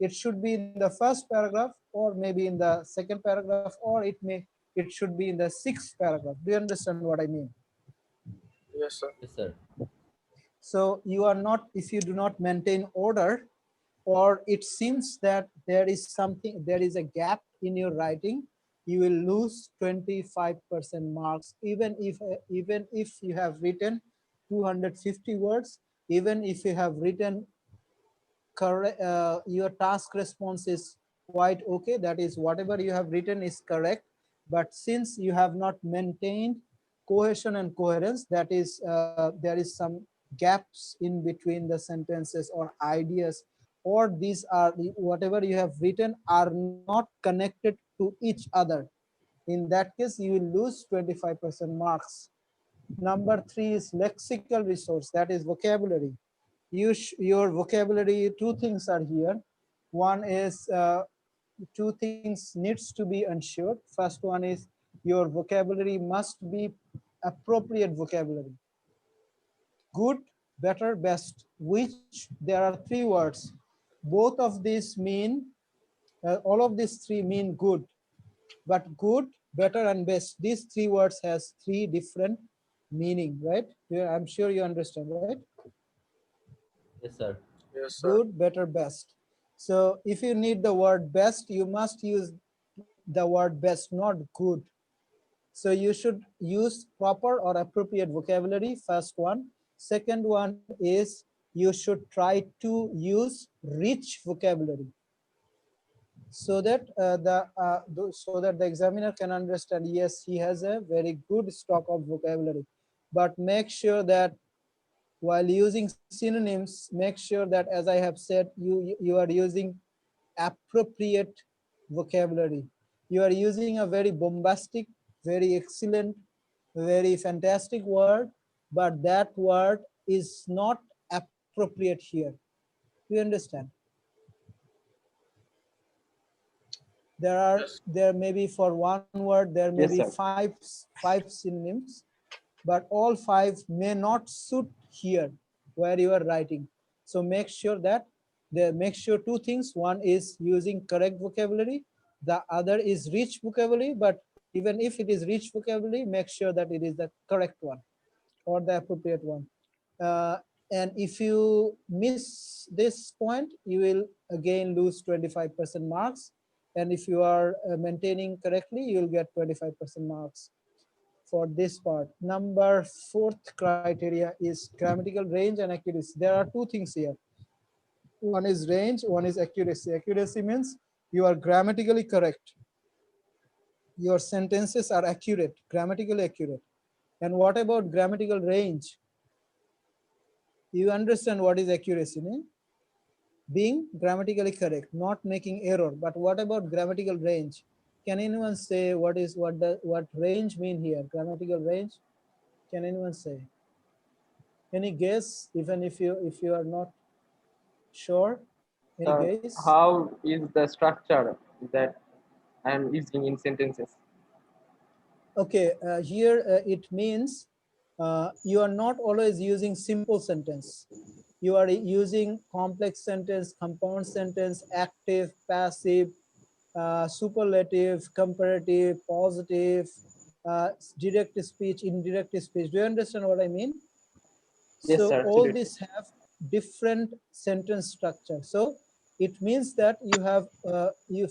It should be in the 1st paragraph, or maybe in the 2nd paragraph, or it should be in the 6th paragraph. Do you understand what I mean? Yes, sir. Yes, sir. So you are not, if you do not maintain order, or it seems that there is a gap in your writing, you will lose 25% marks, even if you have written 250 words, even if you have written correct, your task response is quite okay. That is, whatever you have written is correct. But since you have not maintained cohesion and coherence, that is, there is some gaps in between the sentences or ideas or these are whatever you have written are not connected to each other. In that case, you will lose 25% marks. Number 3 is lexical resource, that is vocabulary. Your vocabulary, two things are here. One is two things needs to be ensured. First one is your vocabulary must be appropriate vocabulary. Good, better, best, which there are three words. Both of these mean, all of these three mean good, but good, better, and best, these three words has three different meaning, right? I'm sure you understand, right? Yes, sir. Yes, sir. Good, better, best. So if you need the word best, you must use the word best, not good. So you should use proper or appropriate vocabulary, first one. Second one is you should try to use rich vocabulary so that so that the examiner can understand, yes, he has a very good stock of vocabulary. But make sure that while using synonyms, make sure that, as I have said, you are using appropriate vocabulary. You are using a very bombastic, very excellent, very fantastic word, but that word is not appropriate here. Do you understand? There may be for one word, there may Yes, be sir. five synonyms, but all five may not suit here where you are writing. So make sure that make sure two things. One is using correct vocabulary. The other is rich vocabulary, but even if it is rich vocabulary, make sure that it is the correct one or the appropriate one. Uh, and if you miss this point, you will again lose 25% marks. And if you are maintaining correctly, you will get 25% marks for this part. Number fourth criteria is grammatical range and accuracy. There are two things here. One is range, one is accuracy. Accuracy means you are grammatically correct. Your sentences are accurate, grammatically accurate. And what about grammatical range? You understand what is accuracy, no? Being grammatically correct, not making error. But what about grammatical range? Can anyone say what range mean here? Grammatical range? Can anyone say? Any guess? Even if you are not sure, any guess? How is the structure that I am using in sentences? Okay, here it means you are not always using simple sentence. You are using complex sentence, compound sentence, active, passive, superlative, comparative, positive, direct speech, indirect speech. Do you understand what I mean? Yes, So sir, all absolutely. these have different sentence structure. So it means that you have,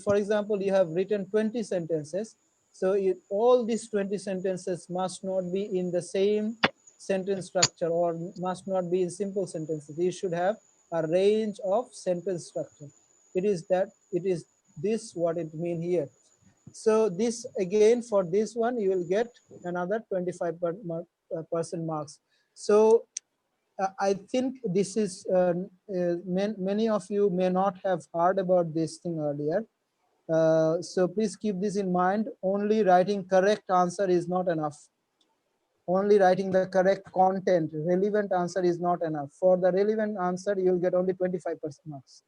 for example, you have written 20 sentences. So all these 20 sentences must not be in the same sentence structure or must not be in simple sentences. You should have a range of sentence structure. It is this what it mean here. So this again, for this one, you will get another 25% marks. So I think this is many of you may not have heard about this thing earlier. So please keep this in mind. Only writing correct answer is not enough. Only writing the correct content, relevant answer is not enough. For the relevant answer, you'll get only 25% marks.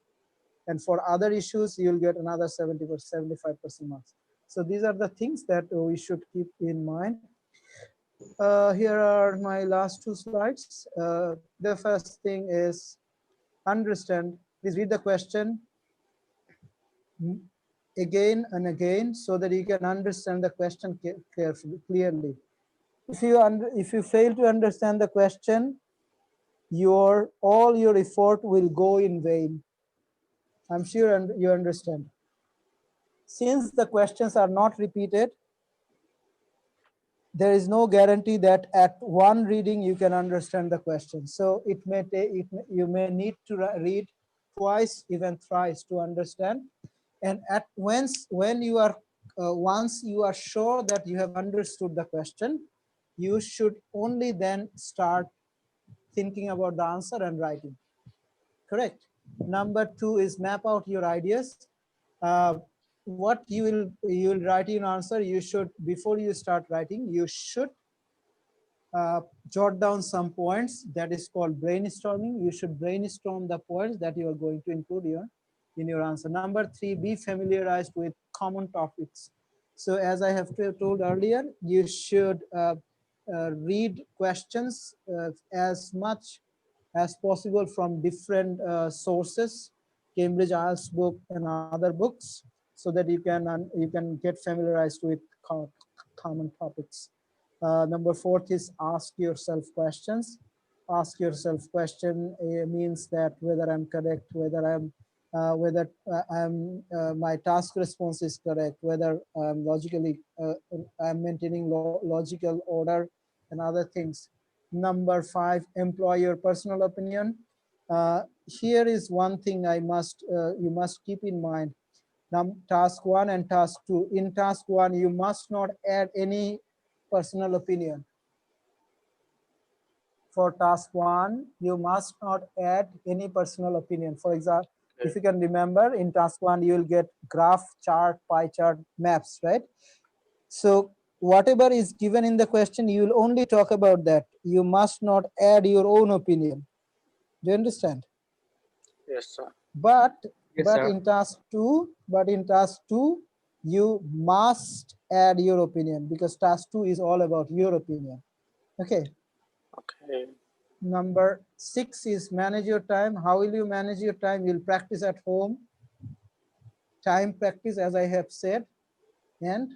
And for other issues, you'll get another 75% marks. So these are the things that we should keep in mind. Here are my last two slides. The first thing is understand. Please read the question again and again so that you can understand the question carefully, clearly. If you fail to understand the question, all your effort will go in vain. I'm sure you understand. Since the questions are not repeated, there is no guarantee that at one reading you can understand the question. So it may take, you may need to read twice, even thrice to understand. And when you are once you are sure that you have understood the question, you should only then start thinking about the answer and writing. Correct? Number 2 is map out your ideas. What you will write in answer. You should, before you start writing, you should jot down some points. That is called brainstorming. You should brainstorm the points that you are going to include in your answer. Number 3, be familiarized with common topics. So as I have told earlier, you should read questions as much as possible from different sources, Cambridge IELTS book and other books, so that you can get familiarized with common topics. Number 4 is ask yourself questions. Ask yourself question means that whether I'm correct, whether my task response is correct, whether I'm logically I'm maintaining logical order and other things. Number 5, employ your personal opinion. Here is one thing you must keep in mind. Task 1 and task 2. In task 1, you must not add any personal opinion. For task 1, you must not add any personal opinion. For example, if you can remember, in task 1, you will get graph, chart, pie chart, maps, right? So whatever is given in the question, you will only talk about that. You must not add your own opinion. Do you understand? Yes, sir. But Yes, sir. in task 2, you must add your opinion, because task 2 is all about your opinion. Okay. Okay. Number 6 is manage your time. How will you manage your time? You'll practice at home. Time practice, as I have said, and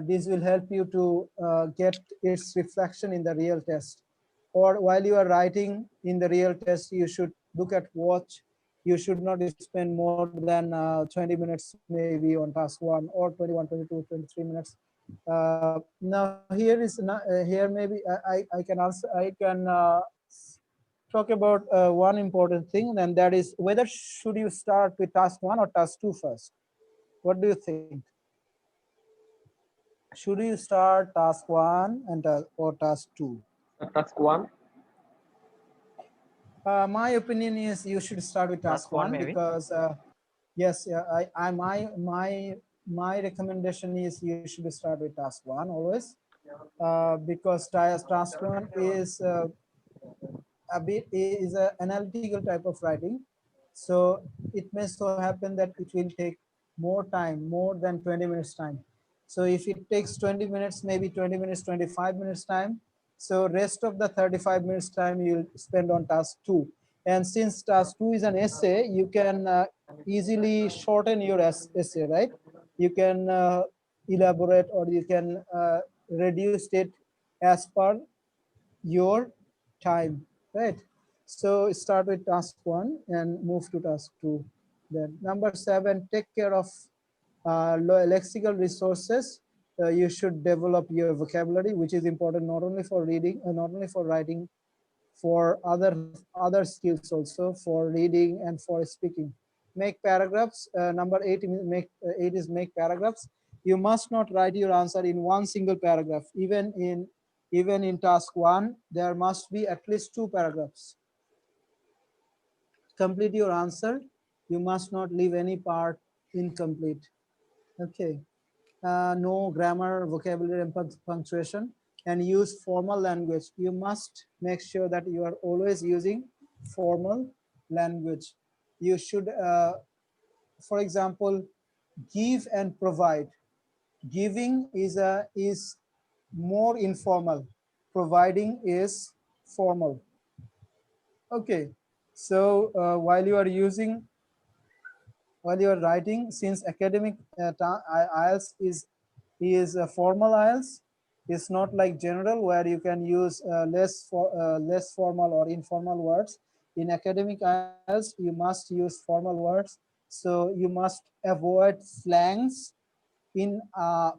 this will help you to get its reflection in the real test. Or while you are writing in the real test, you should look at watch. You should not spend more than 20 minutes maybe on task 1, or 21, 22, 23 minutes. Now here maybe I can answer. I can talk about one important thing, and that is whether should you start with task 1 or task 2 first. What do you think? Should you start task 1 and or task 2? Task 1. My opinion is you should start with task Task 1 1, maybe. because yes, yeah, my recommendation is you should start with task 1 always, because task 1 is a analytical type of writing. So it may so happen that it will take more time, more than 20 minutes time. So if it takes 20 minutes, maybe 20 minutes, 25 minutes time, so rest of the 35 minutes time you'll spend on task 2. And since task 2 is an essay, you can easily shorten your essay, right? You can elaborate, or you can reduce it as per your time, right? So start with task 1 and move to task 2. Then number 7, take care of lexical resources. You should develop your vocabulary, which is important not only for reading, not only for writing, for other skills also, for reading and for speaking. Make paragraphs. Number 8 is make paragraphs. You must not write your answer in one single paragraph. Even in task 1, there must be at least 2 paragraphs. Complete your answer. You must not leave any part incomplete. Okay. No grammar, vocabulary, and punctuation, and use formal language. You must make sure that you are always using formal language. You should, for example, give and provide. Giving is more informal. Providing is formal. Okay. So while you are writing, since academic IELTS is a formal IELTS, it's not like general where you can use less formal or informal words. In academic IELTS, you must use formal words, so you must avoid slangs in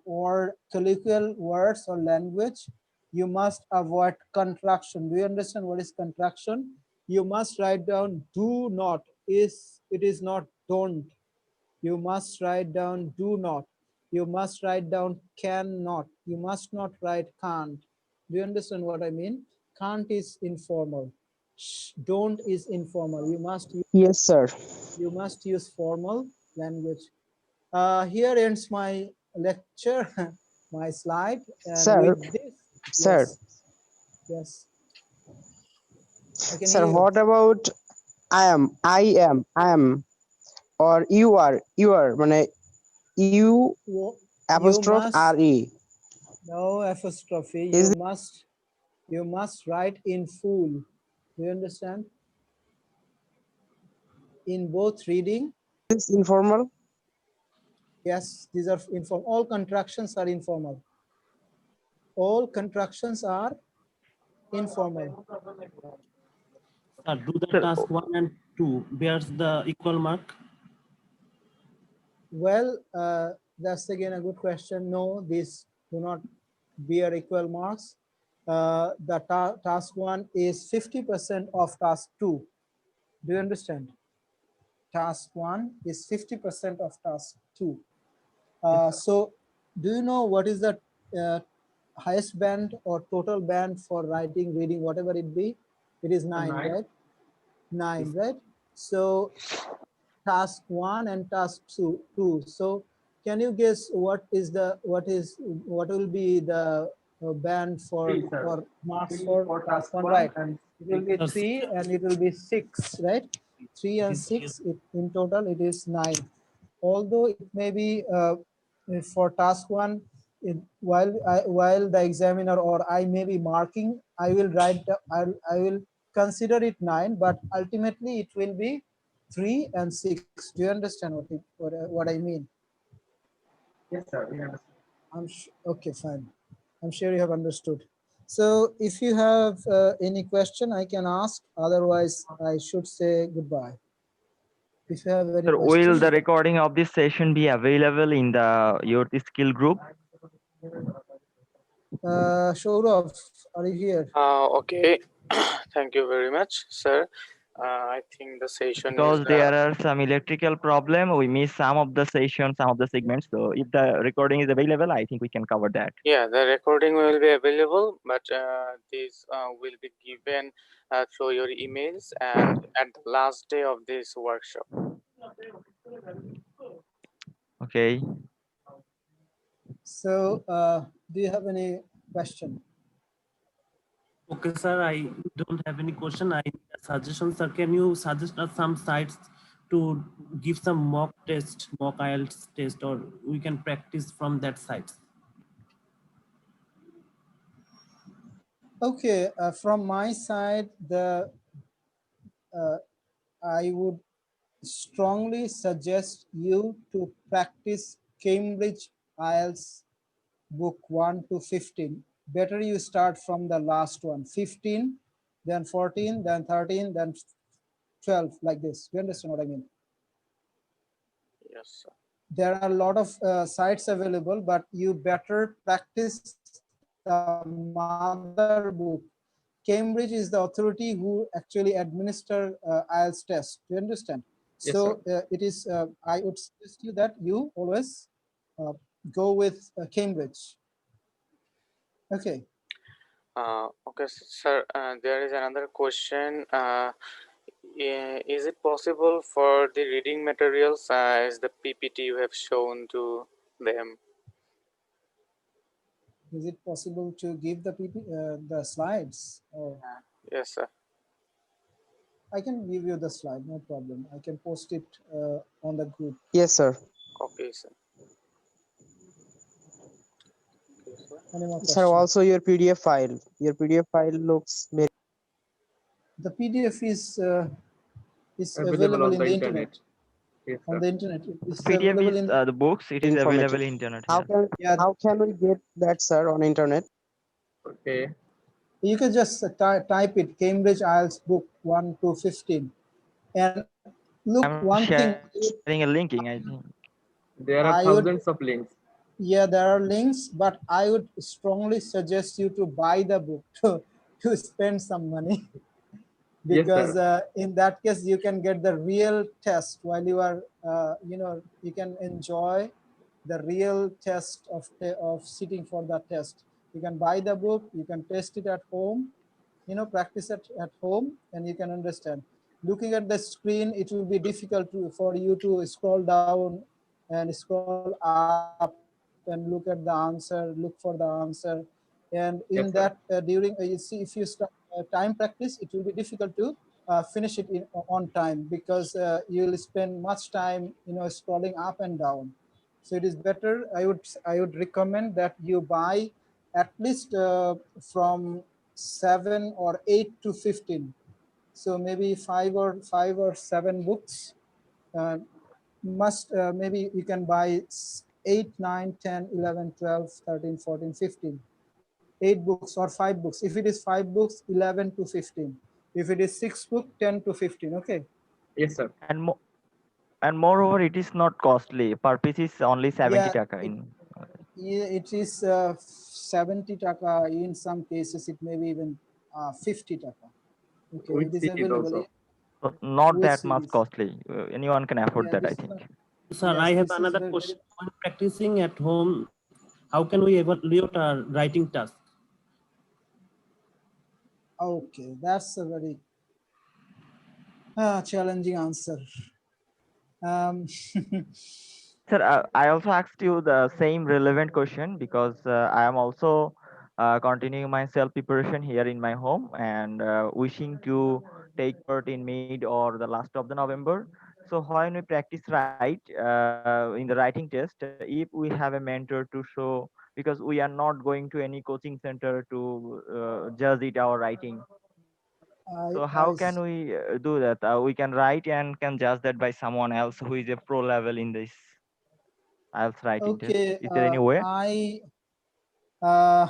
or colloquial words or language. You must avoid contraction. Do you understand what is contraction? You must write down do not. It is not don't. You must write down do not. You must write down cannot. You must not write can't. Do you understand what I mean? Can't is informal. Don't is informal. Yes, sir. You must use formal language. Here ends my lecture, my slide, and Sir, with this, sir, yes, yes, I can sir, hear you. what about I am, or you are, মানে you You apostrophe must re. no apostrophe. Is You must write in full. Do you understand? In both reading, this informal? yes, these are informal. All contractions are informal. All contractions are informal. Sir, do the Sir, task 1 and 2 bears the equal mark? Well, that's again a good question. No, these do not bear equal marks. The task 1 is 50% of task 2. Do you understand? Task 1 is 50% of task 2. So do you know what is the uh, highest band or total band for writing, reading, whatever it be? It is 9, right? 9, right? So task 1 and task 2. So can you guess what will be the band for or marks for task 1, right? It will be Sir, 3 and it will be 6, right? 3 it and is 6, in total it is 9. Although it may be for task 1, while the examiner or I may be marking, I will I will consider it 9, but ultimately it will be 3 and 6. Do you understand what I mean? Yes, sir. We understand. Okay, fine. I'm sure you have understood. So if you have any question, I can ask. Otherwise, I should say goodbye. If you have any sir, will question, the recording of this session be available in the your skill group? Shaurav, are you here? Okay. Thank you very much, sir. I think the session is Because there are some electrical problem, we miss some of the sessions, some of the segments. So if the recording is available, I think we can cover that. yeah, the recording will be available, but these will be given through your emails and at the last day of this workshop. Okay. So do you have any question? okay, sir. I don't have any question. I need a suggestion, sir. Can you suggest us some sites to give some mock test, mock IELTS test, or we can practice from that site? Okay, from my side, I would strongly suggest you to practice Cambridge IELTS book 1 to 15. Better you start from the last one, 15, then 14, then 13, then 12, like this. You understand what I mean? Yes, sir. There are a lot of sites available, but you better practice the mother book. Cambridge is the authority who actually administer IELTS test. Do you understand? So Yes, sir. it is. I would suggest you that you always uh, go with Cambridge. Okay. Okay, sir. There is another question. Is it possible for the reading materials as the PPT you have shown to them? Is it possible to give the slides? Or Yes, sir. I can give you the slide, no problem. I can post it on the group. Yes, sir. Okay, sir. Okay, sir. Any more Sir, question? also your PDF file. Your PDF file looks very The PDF is Available available on in the the internet. internet. Yes, On sir. the internet, it's PDF available is in. the books. It is informative. available internet. How Yeah. Yeah, how can we get that, sir, on internet? Okay. you can just type it Cambridge IELTS book 1 to 15, and look, I'm one thing sharing a linking. I think. There are I would, thousands of links. yeah, there are links, but I would strongly suggest you to buy the book to spend some money. Yes, Because sir. in that case you can get the real test while you are you can enjoy the real test of sitting for the test. You can buy the book, you can test it at home, practice at home and you can understand. Looking at the screen, it will be difficult for you to scroll down and scroll up and look at the answer, look for the answer. And in that, Yes, during sir. you see, if you start time practice, it will be difficult to finish it on time, because you will spend much time, scrolling up and down. So it is better. I would recommend that you buy at least from 7 or 8 to 15. So maybe five or seven books. Uh, must Maybe you can buy 8, 9, 10, 11, 12, 13, 14, 15. 8 books or 5 books. If it is 5 books, 11 to 15. If it is 6 book, 10 to 15. Okay. Yes, sir. And moreover, it is not costly. Per piece is only 70 Yeah, taka in. it is 70 taka. In some cases, it may be even 50 taka. Okay, With it is cities available also. So not with that much CDs. costly. Anyone can afford Yeah, that, I this is think. Sir, I yes, have this is another very, very. question. When practicing at home, how can we evaluate our writing task? Okay, that's a very challenging answer. Um, Sir, I also asked you the same relevant question because I am also continuing my self preparation here in my home and wishing to take part in mid or the last of the November. So when we practice right in the writing test, if we have a mentor to show, because we are not going to any coaching center to judge it our writing. So I how can we do that? We can write and can judge that by someone else who is a pro level in this IELTS writing test. okay. Is there any way? Uh,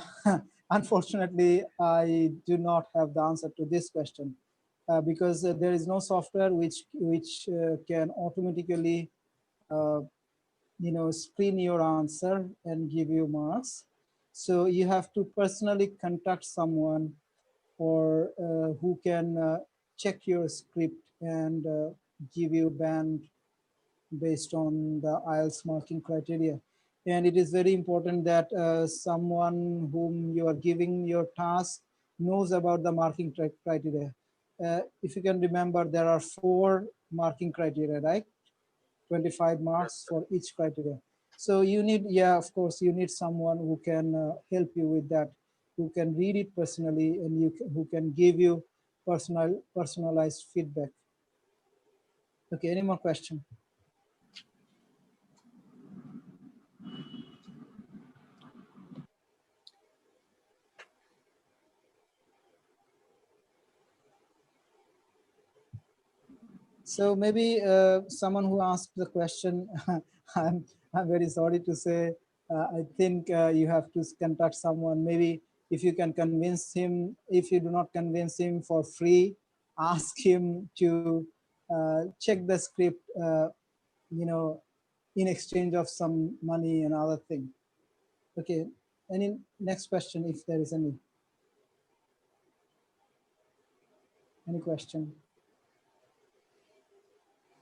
Unfortunately, I do not have the answer to this question, because there is no software which can automatically uh, screen your answer and give you marks. So you have to personally contact someone, or who can check your script and give you band based on the IELTS marking criteria. And it is very important that someone whom you are giving your task knows about the marking criteria. If you can remember, there are 4 marking criteria, right? 25 Yes, marks sir. for each criteria. So you need, yeah, of course, you need someone who can help you with that, who can read it personally, and who can give you personalized feedback. Okay, any more question? So maybe someone who asked the question, I'm, I'm very sorry to say, I think you have to contact someone. Maybe if you can convince him, if you do not convince him for free, ask him to check the script, you know, in exchange of some money and other thing. Okay, any next question if there is any question?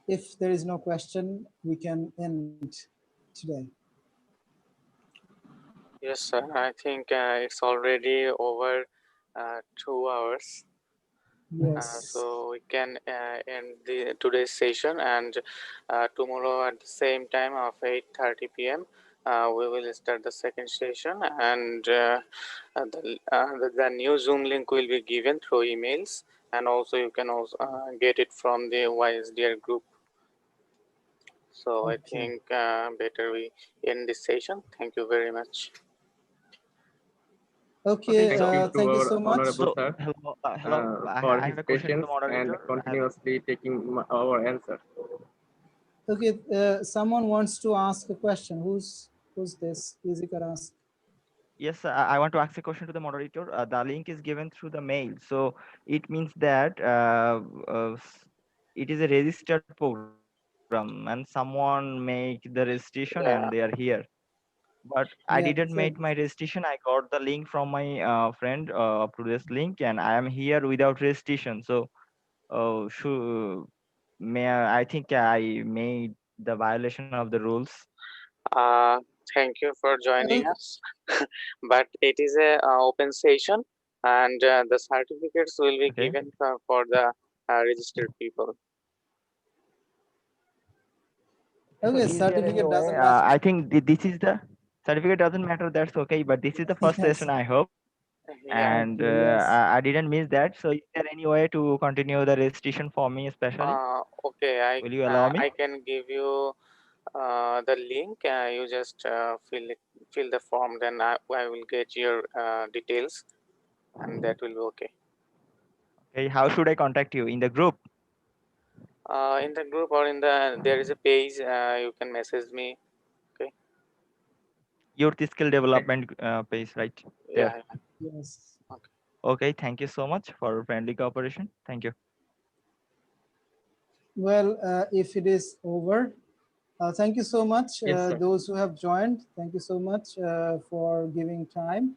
If there is no question, we can end today. Yes, sir. I think it's already over 2 hours. Yes. So we can end the today's session, and tomorrow at the same time of 8:30 p.m. We will start the second session, and the new Zoom link will be given through emails, and also you can also get it from the YSDR group. So I Okay. think better we end this session. Thank you very much. Okay. Thank you to Thank you our so much. honorable So sir hello, for I his have a question to the patience and moderator. continuously taking our answer. Okay. Someone wants to ask a question. Who's this? Easy can ask. Yes, I want to ask a question to the moderator. The link is given through the mail, so it means that it is a registered program, and someone make the registration and they are here. Yeah. But I didn't Yeah. make my So registration. I got the link from my friend to this link, and I am here without registration. So, should I think I made the violation of the rules. Uh, Thank you for joining us. But it is a open session. and the certificates will be Okay. given for the registered people. So Okay, is there any certificate way? doesn't matter. I think this is the certificate doesn't matter. That's okay. But this is the first Yes. session, I hope, Yeah. and Okay, yes. I didn't miss that. So is there any way to continue the registration for me, especially? Okay, Will you allow me? I can give you the link. You just fill the form, then I will get your details, and that will be okay. Okay. How should I contact you in the group? In the group or in the there is a page. You can message me. Okay. Youth skill development page, right there. Yeah. Yes. Okay. Okay. Thank you so much for friendly cooperation. Thank you. Well, if it is over, thank you so much, Yes, sir. those who have joined. Thank you so much for giving time,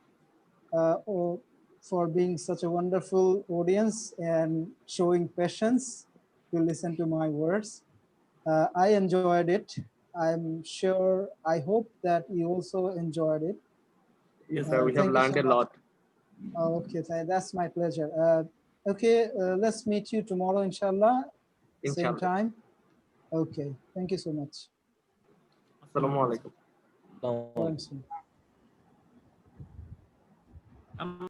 or for being such a wonderful audience and showing patience to listen to my words. I enjoyed it. I'm sure, I hope that you also enjoyed it. Yes, sir. We have Thank you learned so a much. lot. Okay, that's my pleasure. Okay, let's meet you tomorrow, inshallah, same Inshallah. time. Okay, thank you so much. Assalamu alaikum. Welcome.